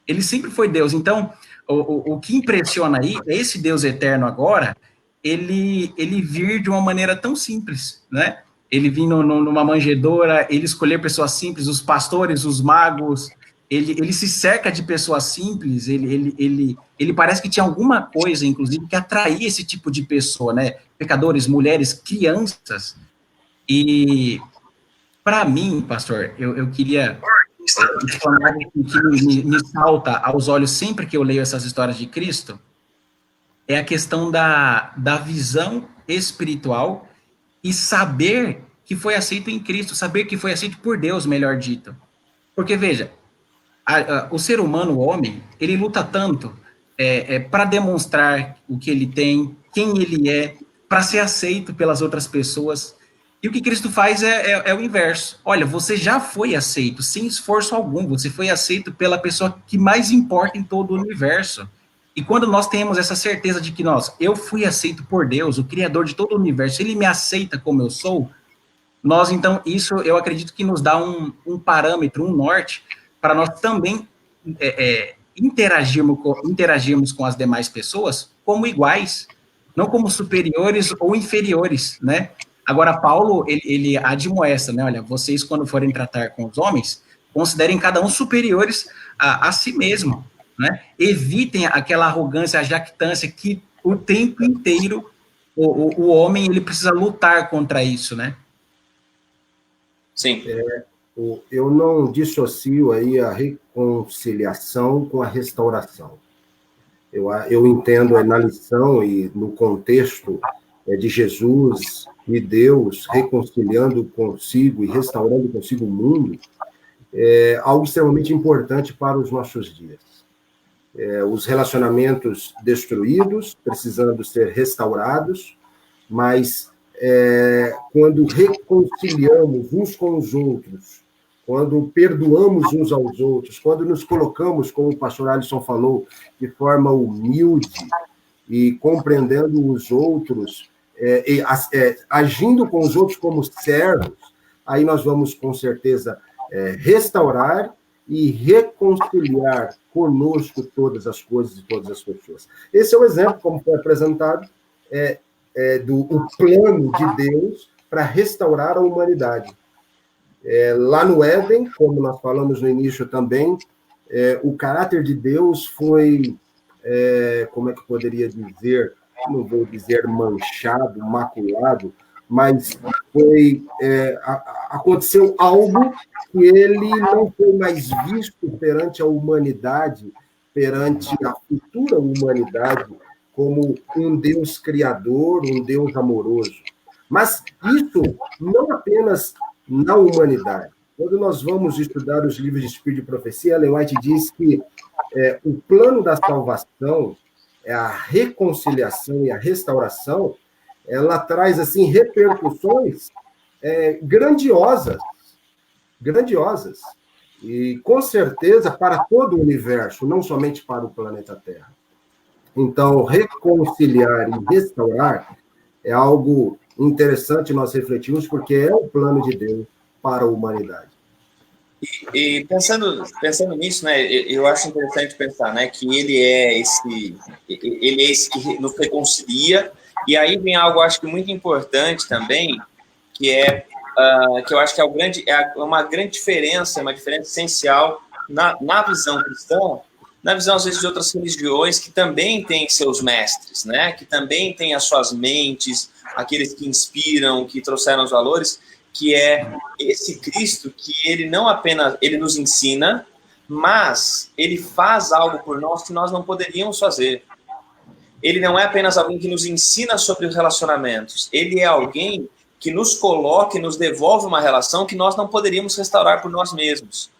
Ele sempre foi Deus. Então, o que impressiona aí é esse Deus eterno agora, ele vir de uma maneira tão simples, né? Ele vir numa manjedoura, ele escolher pessoas simples, os pastores, os magos, ele se cerca de pessoas simples, ele parece que tinha alguma coisa, inclusive, que atraía esse tipo de pessoa, né? Pecadores, mulheres, crianças. E, para mim, pastor, eu queria falar que me salta aos olhos sempre que eu leio essas histórias de Cristo, é a questão da visão espiritual e saber que foi aceito em Cristo, saber que foi aceito por Deus, melhor dito. Porque, veja, o ser humano, o homem, ele luta tanto para demonstrar o que ele tem, quem ele é, para ser aceito pelas outras pessoas. E o que Cristo faz é o inverso. Olha, você já foi aceito, sem esforço algum, você foi aceito pela pessoa que mais importa em todo o universo. E quando nós temos essa certeza de que eu fui aceito por Deus, o Criador de todo o universo, Ele me aceita como eu sou, nós, então, isso eu acredito que nos dá um parâmetro, um norte, para nós também interagirmos com as demais pessoas como iguais. não como superiores ou inferiores, né? Agora, Paulo, ele admoesta, né? Olha, vocês, quando forem tratar com os homens, considerem cada um superiores a si mesmo, né? Evitem aquela arrogância, a jactância que o tempo inteiro o homem, ele precisa lutar contra isso, né? Sim. Eu não dissocio aí a reconciliação com a restauração. Eu entendo na lição e no contexto de Jesus e Deus reconciliando consigo e restaurando consigo o mundo, algo extremamente importante para os nossos dias. Os relacionamentos destruídos, precisando ser restaurados, mas quando reconciliamos uns com os outros, quando perdoamos uns aos outros, quando nos colocamos, como o pastor Alisson falou, de forma humilde e compreendendo os outros, agindo com os outros como servos, aí nós vamos, com certeza, restaurar e reconciliar conosco todas as coisas e todas as pessoas. Esse é o exemplo, como foi apresentado, do plano de Deus para restaurar a humanidade. Lá no Éden, como nós falamos no início também, o caráter de Deus foi, como é que eu poderia dizer, não vou dizer manchado, maculado, mas aconteceu algo que ele não foi mais visto perante a humanidade, perante a futura humanidade, como um Deus criador, um Deus amoroso. Mas isso não apenas na humanidade. Quando nós vamos estudar os livros de Espírito de Profecia, Ellen White diz que o plano da salvação, a reconciliação e a restauração, ela traz assim repercussões grandiosas, e com certeza para todo o universo, não somente para o planeta Terra. Então, reconciliar e restaurar é algo interessante nós refletirmos, porque é o plano de Deus para a humanidade. E pensando nisso, né, eu acho interessante pensar, né, que ele é esse que nos reconcilia. E aí vem algo, acho que muito importante também, que que eu acho que uma grande diferença, uma diferença essencial na visão cristã, na visão, às vezes, de outras religiões que também têm seus mestres, né? Que também têm as suas mentes, aqueles que inspiram, que trouxeram os valores, que é esse Cristo que ele não apenas ele nos ensina, mas ele faz algo por nós que nós não poderíamos fazer. Ele não é apenas alguém que nos ensina sobre os relacionamentos, ele é alguém que nos coloca e nos devolve uma relação que nós não poderíamos restaurar por nós mesmos.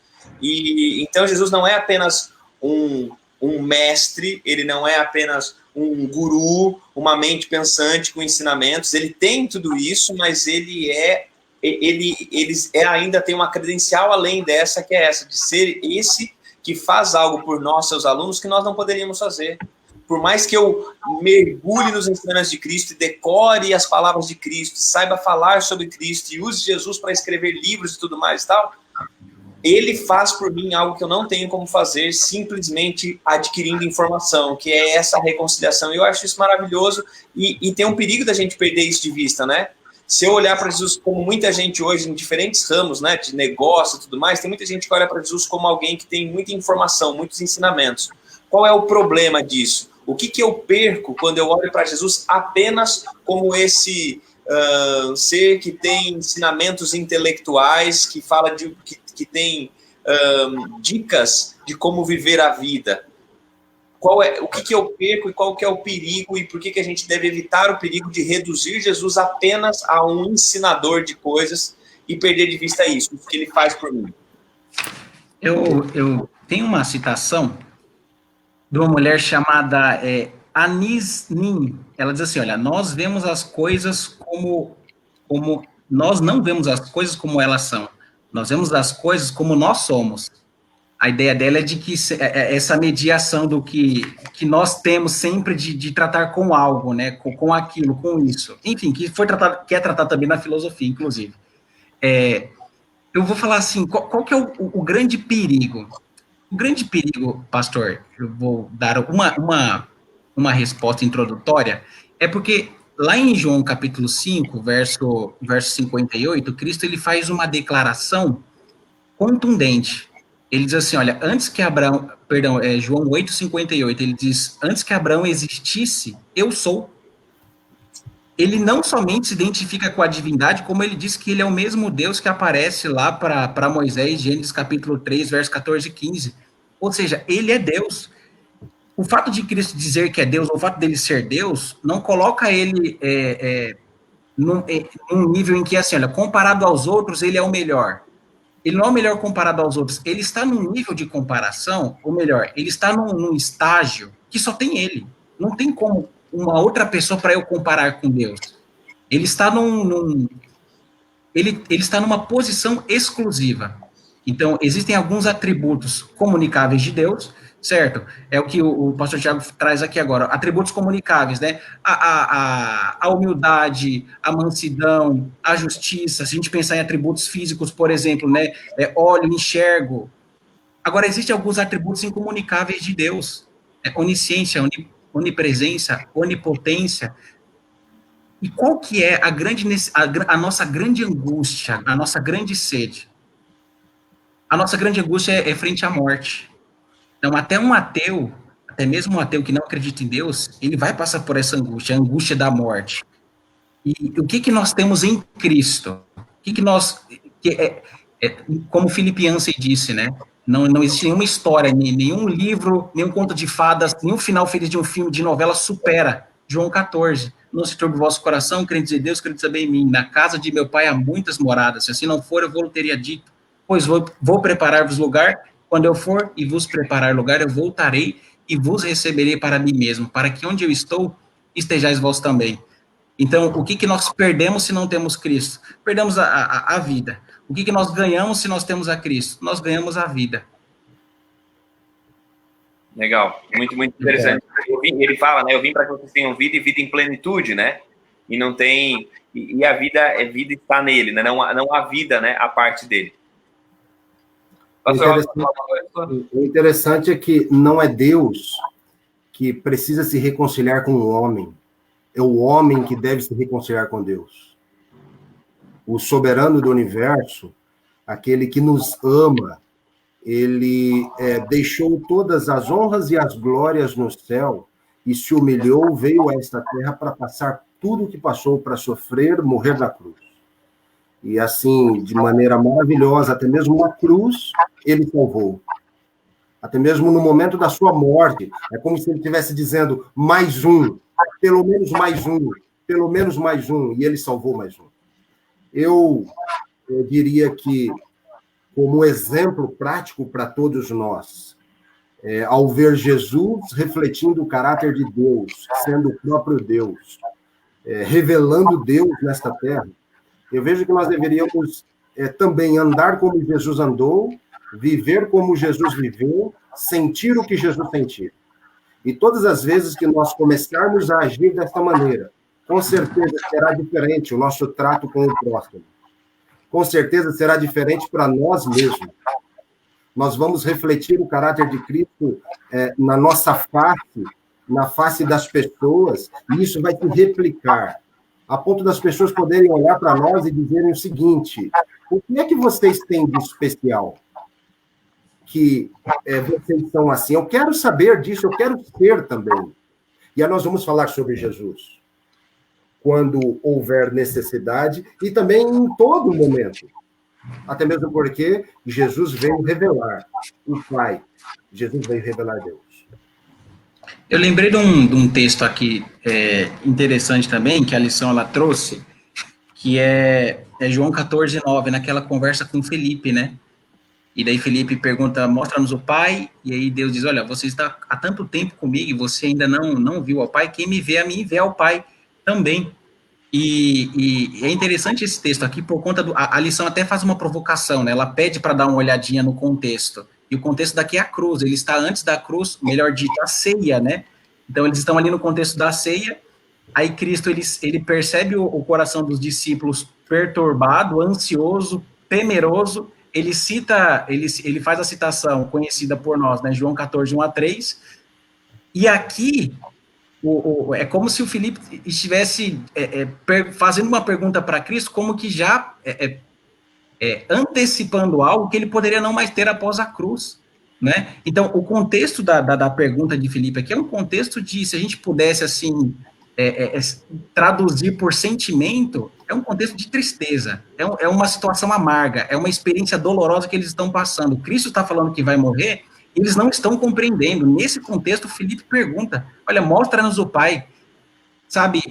E então Jesus não é apenas um mestre, ele não é apenas um guru, uma mente pensante com ensinamentos, ele tem tudo isso, mas ele ainda tem uma credencial além dessa, que é essa, de ser esse que faz algo por nós, seus alunos, que nós não poderíamos fazer. Por mais que eu mergulhe nos ensinamentos de Cristo e decore as palavras de Cristo, saiba falar sobre Cristo e use Jesus para escrever livros e tudo mais e tal, ele faz por mim algo que eu não tenho como fazer simplesmente adquirindo informação, que é essa reconciliação. Eu acho isso maravilhoso e tem um perigo da gente perder isso de vista, né? Se eu olhar para Jesus como muita gente hoje em diferentes ramos, né, de negócio e tudo mais, tem muita gente que olha para Jesus como alguém que tem muita informação, muitos ensinamentos. Qual é o problema disso? O que eu perco quando eu olho para Jesus apenas como esse ser que tem ensinamentos intelectuais, que fala que tem dicas de como viver a vida? O que eu perco e qual que é o perigo e por que a gente deve evitar o perigo de reduzir Jesus apenas a um ensinador de coisas e perder de vista isso, o que ele faz por mim? Eu tenho uma citação de uma mulher chamada Anis Nin. Ela diz assim, olha, nós vemos as coisas como nós não vemos as coisas como elas são, nós vemos as coisas como nós somos. A ideia dela é de que essa mediação do que nós temos sempre de tratar com algo, né, com aquilo, com isso. Enfim, que é tratado também na filosofia, inclusive. Eu vou falar assim, qual que é o grande perigo? O grande perigo, pastor, eu vou dar uma resposta introdutória, É porque lá em João capítulo 5, verso 58, Cristo ele faz uma declaração contundente. Ele diz assim, olha, antes que Abraão, perdão, João 8:58, ele diz, antes que Abraão existisse, eu sou. Ele não somente se identifica com a divindade, como ele diz que ele é o mesmo Deus que aparece lá para Moisés, Gênesis capítulo 3, verso 14 e 15. Ou seja, ele é Deus. O fato de Cristo dizer que é Deus, ou o fato dele ser Deus, não coloca ele num nível em que, assim, olha, comparado aos outros, ele é o melhor. Ele não é o melhor comparado aos outros. Ele está num nível de comparação, ou melhor, ele está num estágio que só tem ele. Não tem como uma outra pessoa para eu comparar com Deus. Ele está ele está numa posição exclusiva. Então, existem alguns atributos comunicáveis de Deus, certo? É o que o pastor Tiago traz aqui agora. Atributos comunicáveis, né? A humildade, a mansidão, a justiça. Se a gente pensar em atributos físicos, por exemplo, né? Olho, enxergo. Agora, existem alguns atributos incomunicáveis de Deus. Onisciência, onipresença, onipotência. E qual que é a nossa grande angústia, a nossa grande sede? A nossa grande angústia é frente à morte. Então, até um ateu, até mesmo um ateu que não acredita em Deus, ele vai passar por essa angústia, a angústia da morte. E o que nós temos em Cristo? O que nós... como Philip Yancey disse, né? Não existe nenhuma história, nenhum livro, nenhum conto de fadas, nenhum final feliz de um filme, de novela supera João 14. Não se turbe o vosso coração, crentes em Deus, crentes também em mim. Na casa de meu pai há muitas moradas. Se assim não for, eu vou teria dito. Pois vou preparar-vos lugar. Quando eu for e vos preparar lugar, eu voltarei e vos receberei para mim mesmo, para que onde eu estou, estejais vós também. Então, o que nós perdemos se não temos Cristo? Perdemos a vida. O que nós ganhamos se nós temos a Cristo? Nós ganhamos a vida. Legal, muito, muito interessante. Ele fala, né? Eu vim para que vocês tenham vida e vida em plenitude, né? E não tem... E a vida está nele, né? Não há vida, né? A parte dele. O interessante é que não é Deus que precisa se reconciliar com o homem. É o homem que deve se reconciliar com Deus. O soberano do universo, aquele que nos ama, ele deixou todas as honras e as glórias no céu e se humilhou, veio a esta terra para passar tudo o que passou, para sofrer, morrer na cruz. E assim, de maneira maravilhosa, até mesmo na cruz, ele salvou. Até mesmo no momento da sua morte, é como se ele estivesse dizendo, mais um, pelo menos mais um, pelo menos mais um, e ele salvou mais um. Eu diria que, como exemplo prático para todos nós, ao ver Jesus refletindo o caráter de Deus, sendo o próprio Deus, revelando Deus nesta terra, eu vejo que nós deveríamos também andar como Jesus andou, viver como Jesus viveu, sentir o que Jesus sentiu. E todas as vezes que nós começarmos a agir desta maneira, com certeza será diferente o nosso trato com o próximo. Com certeza será diferente para nós mesmos. Nós vamos refletir o caráter de Cristo na nossa face, na face das pessoas, e isso vai se replicar, a ponto das pessoas poderem olhar para nós e dizerem o seguinte, o que é que vocês têm de especial? Que vocês são assim. Eu quero saber disso, eu quero ser também. E aí nós vamos falar sobre Jesus, quando houver necessidade, e também em todo momento. Até mesmo porque Jesus veio revelar o Pai. Jesus veio revelar Deus. Eu lembrei de um texto aqui interessante também, que a lição ela trouxe, que é João 14:9, naquela conversa com Felipe, né? E daí Felipe pergunta, mostra-nos o Pai, e aí Deus diz, olha, você está há tanto tempo comigo e você ainda não viu ao Pai, quem me vê a mim, vê ao Pai também. E é interessante esse texto aqui, por conta a lição até faz uma provocação, né? Ela pede para dar uma olhadinha no contexto. E o contexto daqui é a cruz, ele está antes da cruz, melhor dito, a ceia, né? Então, eles estão ali no contexto da ceia, aí Cristo, ele percebe o coração dos discípulos perturbado, ansioso, temeroso, ele faz a citação conhecida por nós, né? João 14:1-3, e aqui É como se o Filipe estivesse fazendo uma pergunta para Cristo, como que já antecipando algo que ele poderia não mais ter após a cruz, né? Então, o contexto da pergunta de Filipe aqui é um contexto de, se a gente pudesse, assim, traduzir por sentimento, é um contexto de tristeza, é uma situação amarga, é uma experiência dolorosa que eles estão passando. Cristo está falando que vai morrer, eles não estão compreendendo. Nesse contexto, Filipe pergunta, olha, mostra-nos o Pai, sabe,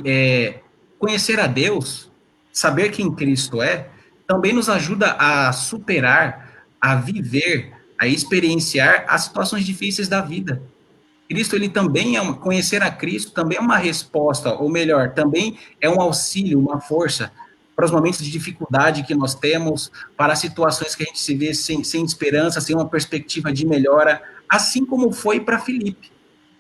conhecer a Deus, saber quem Cristo é, também nos ajuda a superar, a viver, a experienciar as situações difíceis da vida. Cristo, ele também conhecer a Cristo também é uma resposta, ou melhor, também é um auxílio, uma força para os momentos de dificuldade que nós temos, para as situações que a gente se vê sem esperança, sem uma perspectiva de melhora, assim como foi para Filipe,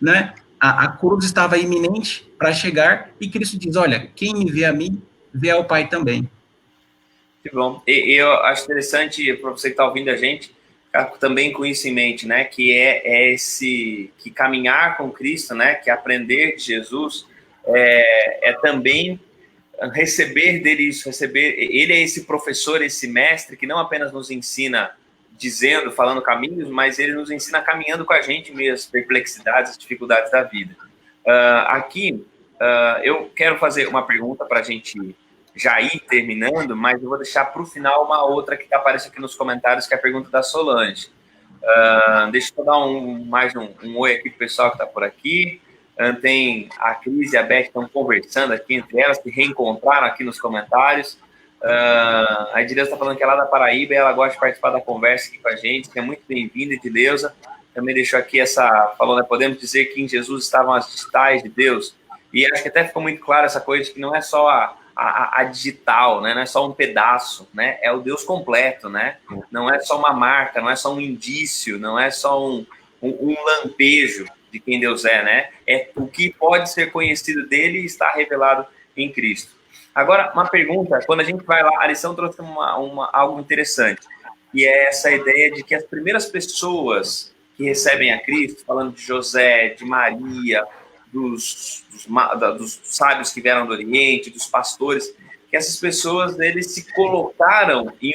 né? A cruz estava iminente para chegar e Cristo diz, olha, quem me vê a mim, vê ao Pai também. Que bom. E eu acho interessante, para você que está ouvindo a gente, ficar também com isso em mente, né? Que que caminhar com Cristo, né? Que aprender de Jesus também receber dele isso, ele é esse professor, esse mestre que não apenas nos ensina dizendo, falando caminhos, mas ele nos ensina caminhando com a gente mesmo, as perplexidades, as dificuldades da vida. Aqui, eu quero fazer uma pergunta para a gente já ir terminando, mas eu vou deixar para o final uma outra que está aparecendo aqui nos comentários, que é a pergunta da Solange. Deixa eu dar mais um oi aqui para o pessoal que está por aqui. Tem a Cris e a Beth estão conversando aqui entre elas, se reencontraram aqui nos comentários. A Edileuza está falando que é lá da Paraíba e ela gosta de participar da conversa aqui com a gente, que é muito bem-vinda, Edileuza. Também deixou aqui falou, né, podemos dizer que em Jesus estavam as digitais de Deus. E acho que até ficou muito claro essa coisa de que não é só a digital, né? Não é só um pedaço, né? É o Deus completo, né? Não é só uma marca, não é só um indício, não é só um lampejo de quem Deus é, né? É o que pode ser conhecido dele e está revelado em Cristo. Agora, uma pergunta, quando a gente vai lá, a lição trouxe algo interessante, que é essa ideia de que as primeiras pessoas que recebem a Cristo, falando de José, de Maria, dos sábios que vieram do Oriente, dos pastores, que essas pessoas, eles se colocaram em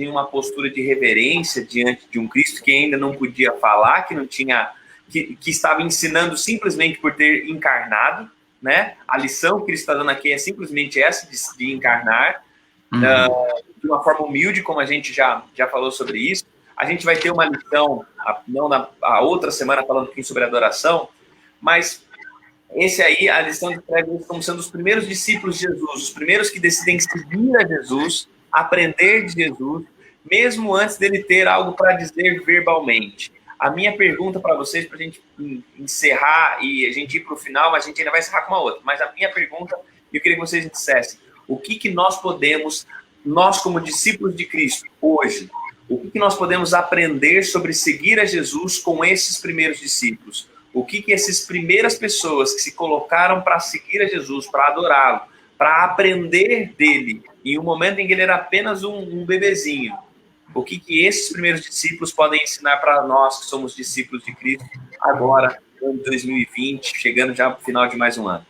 uma postura de reverência diante de um Cristo que ainda não podia falar, que não tinha, que estava ensinando simplesmente por ter encarnado, né? A lição que ele está dando aqui é simplesmente essa, de encarnar, de uma forma humilde, como a gente já falou sobre isso. A gente vai ter uma lição, não a outra semana, falando um pouquinho sobre adoração, mas esse aí, a lição descreve eles como sendo os primeiros discípulos de Jesus, os primeiros que decidem seguir a Jesus, aprender de Jesus, mesmo antes dele ter algo para dizer verbalmente. A minha pergunta para vocês, para a gente encerrar e a gente ir para o final, mas a gente ainda vai encerrar com uma outra, mas a minha pergunta, eu queria que vocês dissessem, o que nós podemos, nós como discípulos de Cristo, hoje, o que nós podemos aprender sobre seguir a Jesus com esses primeiros discípulos? O que essas primeiras pessoas que se colocaram para seguir a Jesus, para adorá-lo, para aprender dele, em um momento em que ele era apenas um bebezinho, o que esses primeiros discípulos podem ensinar para nós que somos discípulos de Cristo agora, em 2020, chegando já para o final de mais um ano?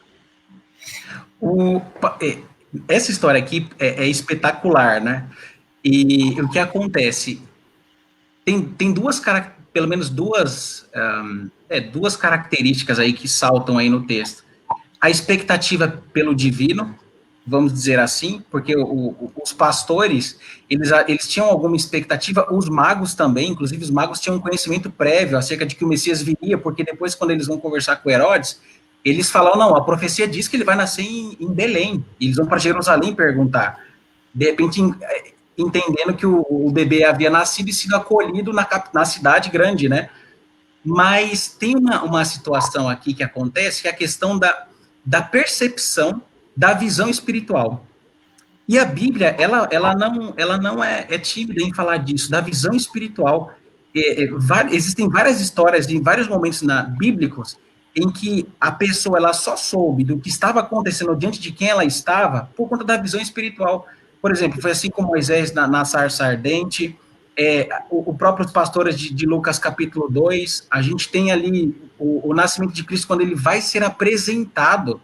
Essa história aqui é espetacular, né? E o que acontece? Tem pelo menos duas características aí que saltam aí no texto. A expectativa pelo divino, vamos dizer assim, porque os pastores, eles tinham alguma expectativa, os magos também, inclusive os magos tinham um conhecimento prévio acerca de que o Messias viria, porque depois, quando eles vão conversar com Herodes, eles falam, não, a profecia diz que ele vai nascer em Belém, e eles vão para Jerusalém perguntar. De repente, entendendo que o bebê havia nascido e sido acolhido na cidade grande, né? Mas tem uma situação aqui que acontece, que é a questão da percepção, da visão espiritual. E a Bíblia, ela não é tímida em falar disso, da visão espiritual. Existem várias histórias, em vários momentos bíblicos, em que a pessoa ela só soube do que estava acontecendo diante de quem ela estava por conta da visão espiritual. Por exemplo, foi assim com Moisés na sarça ardente, o próprio pastores de Lucas capítulo 2, a gente tem ali o nascimento de Cristo quando ele vai ser apresentado,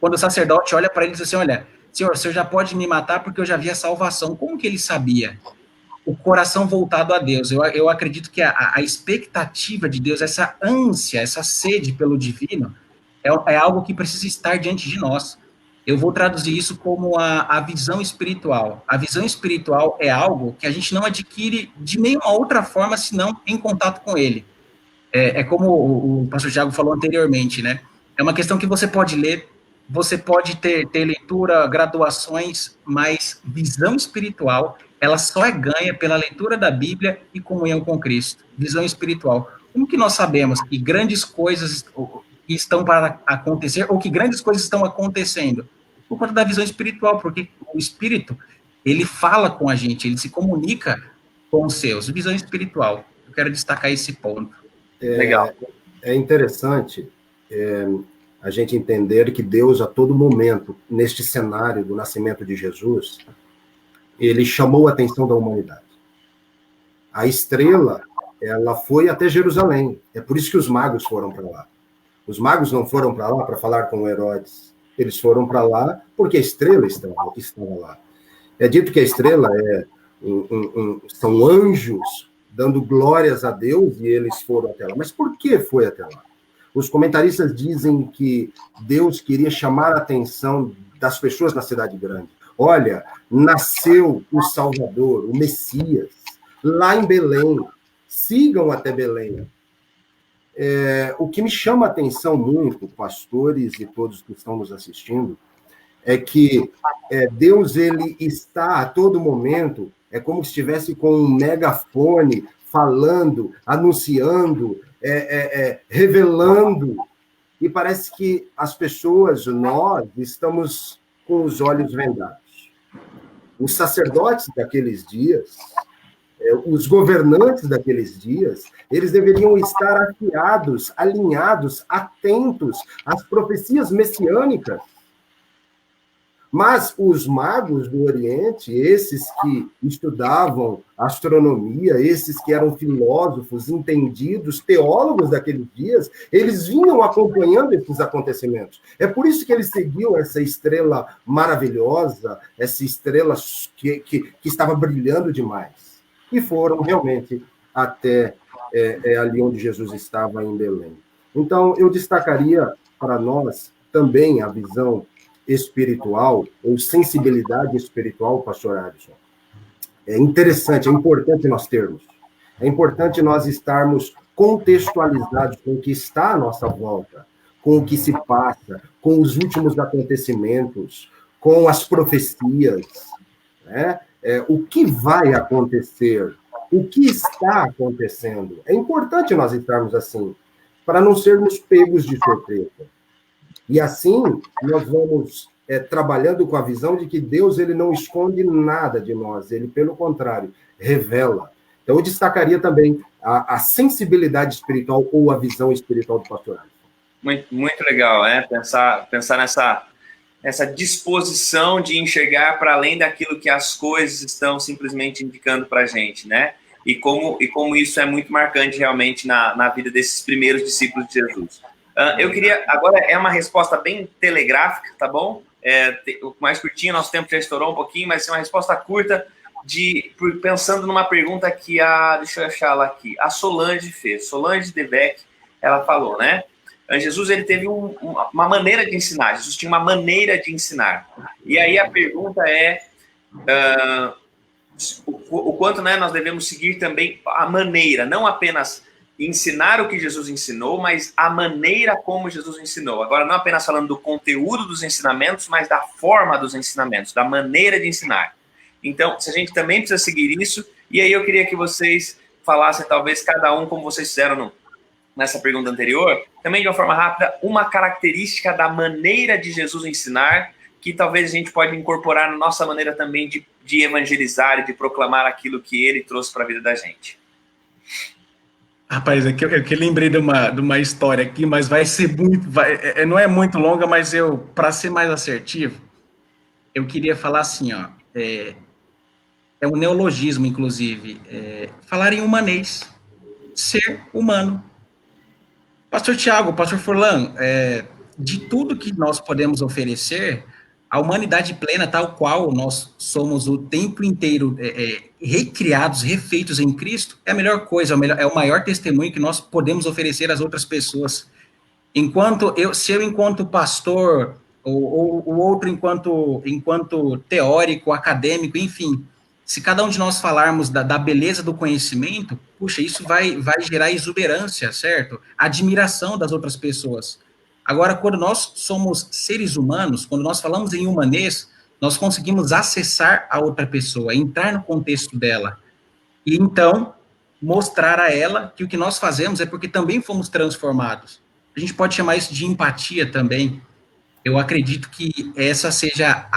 quando o sacerdote olha para ele e diz assim, olha, Senhor, o Senhor já pode me matar porque eu já vi a salvação. Como que ele sabia? O coração voltado a Deus. Eu acredito que a expectativa de Deus, essa ânsia, essa sede pelo divino, é algo que precisa estar diante de nós. Eu vou traduzir isso como a visão espiritual. A visão espiritual é algo que a gente não adquire de nenhuma outra forma, senão em contato com ele. É como o pastor Tiago falou anteriormente, né? É uma questão que você pode ler, você pode ter leitura, graduações, mas visão espiritual, ela só é ganha pela leitura da Bíblia e comunhão com Cristo. Visão espiritual. Como que nós sabemos que grandes coisas estão para acontecer, ou que grandes coisas estão acontecendo? Por conta da visão espiritual, porque o Espírito, ele fala com a gente, ele se comunica com os seus. Visão espiritual. Eu quero destacar esse ponto. Legal. É interessante a gente entender que Deus, a todo momento, neste cenário do nascimento de Jesus, ele chamou a atenção da humanidade. A estrela, ela foi até Jerusalém. É por isso que os magos foram para lá. Os magos não foram para lá para falar com Herodes. Eles foram para lá porque a estrela estava lá. É dito que a estrela são anjos dando glórias a Deus e eles foram até lá. Mas por que foi até lá? Os comentaristas dizem que Deus queria chamar a atenção das pessoas na cidade grande. Olha, nasceu o Salvador, o Messias, lá em Belém. Sigam até Belém. O que me chama a atenção muito, pastores e todos que estão nos assistindo, é que Deus, ele está a todo momento, é como se estivesse com um megafone, falando, anunciando, revelando, e parece que as pessoas, nós, estamos com os olhos vendados. Os sacerdotes daqueles dias, os governantes daqueles dias, eles deveriam estar afiados, alinhados, atentos às profecias messiânicas. Mas os magos do Oriente, esses que estudavam astronomia, esses que eram filósofos, entendidos, teólogos daqueles dias, eles vinham acompanhando esses acontecimentos. É por isso que eles seguiam essa estrela maravilhosa, essa estrela que estava brilhando demais. E foram realmente até ali onde Jesus estava, em Belém. Então, eu destacaria para nós também a visão espiritual, ou sensibilidade espiritual, pastor Alisson. É interessante, é importante nós termos. É importante nós estarmos contextualizados com o que está à nossa volta, com o que se passa, com os últimos acontecimentos, com as profecias, né? O que vai acontecer, o que está acontecendo. É importante nós estarmos assim, para não sermos pegos de surpresa. E assim, nós vamos trabalhando com a visão de que Deus, ele não esconde nada de nós, ele, pelo contrário, revela. Então, eu destacaria também a sensibilidade espiritual ou a visão espiritual do pastor Alisson. Muito, muito legal, pensar nessa disposição de enxergar para além daquilo que as coisas estão simplesmente indicando para a gente, né? E como isso é muito marcante realmente na vida desses primeiros discípulos de Jesus. Eu queria, agora é uma resposta bem telegráfica, tá bom? Mais curtinho, nosso tempo já estourou um pouquinho, mas é uma resposta curta, pensando numa pergunta que deixa eu achar ela aqui, a Solange fez. Solange Devec, ela falou, né? Jesus, ele teve uma maneira de ensinar, Jesus tinha uma maneira de ensinar. E aí a pergunta o quanto, né, nós devemos seguir também a maneira, não apenas ensinar o que Jesus ensinou, mas a maneira como Jesus ensinou. Agora, não apenas falando do conteúdo dos ensinamentos, mas da forma dos ensinamentos, da maneira de ensinar. Então, se a gente também precisa seguir isso, e aí eu queria que vocês falassem, talvez, cada um, como vocês fizeram nessa pergunta anterior, também de uma forma rápida, uma característica da maneira de Jesus ensinar, que talvez a gente pode incorporar na nossa maneira também de evangelizar e de proclamar aquilo que ele trouxe para a vida da gente. Rapaz, eu que lembrei de uma história aqui, mas vai ser muito... não é muito longa, mas para ser mais assertivo, eu queria falar assim, ó, é um neologismo, inclusive, falar em humanês, ser humano. Pastor Tiago, Pastor Furlan, de tudo que nós podemos oferecer, a humanidade plena, tal qual nós somos o tempo inteiro recriados, refeitos em Cristo, é a melhor coisa, é o maior testemunho que nós podemos oferecer às outras pessoas. Se eu enquanto pastor, ou o outro enquanto teórico, acadêmico, enfim, se cada um de nós falarmos da beleza do conhecimento, puxa, isso vai gerar exuberância, certo? Admiração das outras pessoas. Agora, quando nós somos seres humanos, quando nós falamos em humanês, nós conseguimos acessar a outra pessoa, entrar no contexto dela. E então, mostrar a ela que o que nós fazemos é porque também fomos transformados. A gente pode chamar isso de empatia também. Eu acredito que essa seja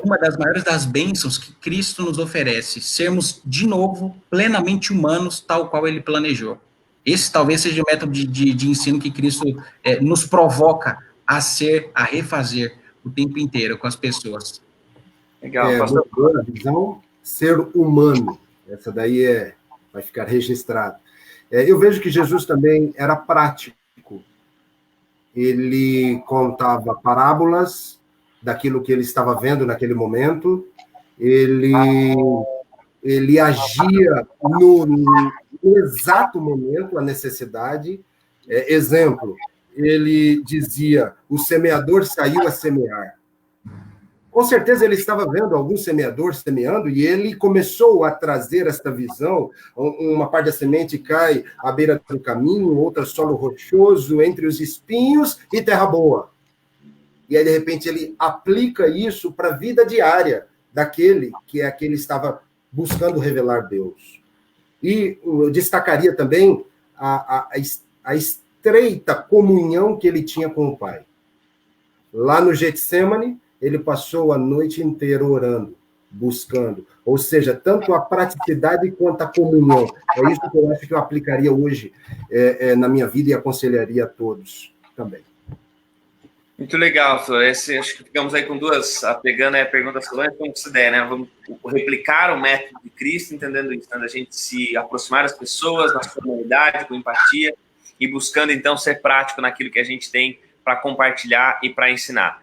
uma das maiores das bênçãos que Cristo nos oferece, sermos, de novo, plenamente humanos, tal qual ele planejou. Esse talvez seja o método de ensino que Cristo nos provoca a refazer o tempo inteiro com as pessoas. Legal, pastor. Boa visão, ser humano. Essa daí vai ficar registrado. Eu vejo que Jesus também era prático. Ele contava parábolas daquilo que ele estava vendo naquele momento. Ele agia no exato momento, a necessidade. Exemplo, ele dizia, o semeador saiu a semear. Com certeza ele estava vendo algum semeador semeando e ele começou a trazer esta visão. Uma parte da semente cai à beira do caminho, outra solo rochoso, entre os espinhos e terra boa. E aí, de repente, ele aplica isso para a vida diária daquele que ele estava buscando revelar Deus. E eu destacaria também a estreita comunhão que ele tinha com o Pai. Lá no Getsemane, ele passou a noite inteira orando, buscando. Ou seja, tanto a praticidade quanto a comunhão. É isso que eu acho que eu aplicaria hoje na minha vida e aconselharia a todos também. Muito legal, senhor. Acho que ficamos aí com duas, pegando a pergunta da Solange, como essa ideia, né? Vamos replicar o método de Cristo, entendendo isso, né? Da gente se aproximar das pessoas, na sua humanidade, com empatia, e buscando, então, ser prático naquilo que a gente tem para compartilhar e para ensinar.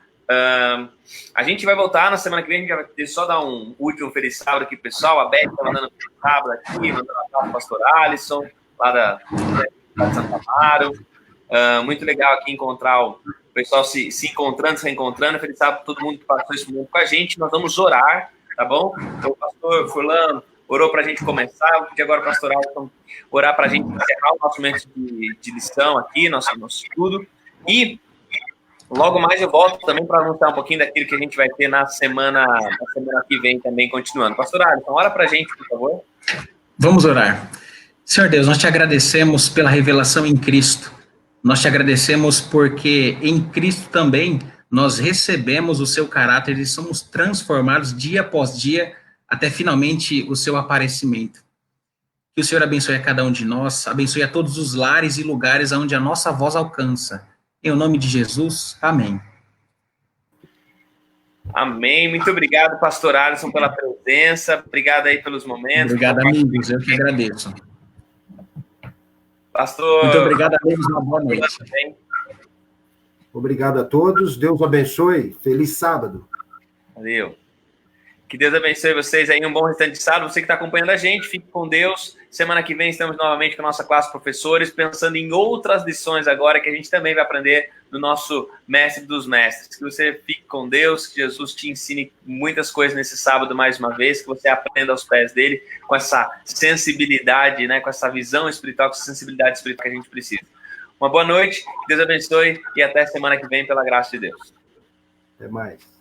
A gente vai voltar na semana que vem, a gente vai ter só dar um último feliz sábado aqui, pessoal. A Beth está mandando feliz sábado aqui, mandando um abraço para o pastor Alisson, lá da Santo Amaro. Muito legal aqui encontrar o pessoal se encontrando, se reencontrando. Feliz sábado para todo mundo que passou esse momento com a gente. Nós vamos orar, tá bom? Então, o pastor Furlan orou para a gente começar. Eu vou pedir agora o pastor Alisson orar para a gente encerrar o nosso momento de lição aqui, nosso estudo. E logo mais eu volto também para anunciar um pouquinho daquilo que a gente vai ter na semana que vem também, continuando. Pastor Alisson, ora para a gente, por favor. Vamos orar. Senhor Deus, nós te agradecemos pela revelação em Cristo. Nós te agradecemos porque em Cristo também nós recebemos o seu caráter e somos transformados dia após dia até finalmente o seu aparecimento. Que o Senhor abençoe a cada um de nós, abençoe a todos os lares e lugares onde a nossa voz alcança. Em nome de Jesus, amém. Amém. Muito obrigado, pastor Alisson, pela presença. Obrigado aí pelos momentos. Obrigado, amigos. Eu que agradeço. Pastor... Muito obrigado, amigos. Uma boa noite. Obrigado a todos. Deus abençoe. Feliz sábado. Valeu. Que Deus abençoe vocês aí. Um bom restante de sábado. Você que está acompanhando a gente, fique com Deus. Semana que vem estamos novamente com a nossa classe de professores, pensando em outras lições agora que a gente também vai aprender do nosso mestre dos mestres. Que você fique com Deus, que Jesus te ensine muitas coisas nesse sábado mais uma vez, que você aprenda aos pés dele com essa sensibilidade, né, com essa visão espiritual, com essa sensibilidade espiritual que a gente precisa. Uma boa noite, que Deus abençoe e até semana que vem, pela graça de Deus. Até mais.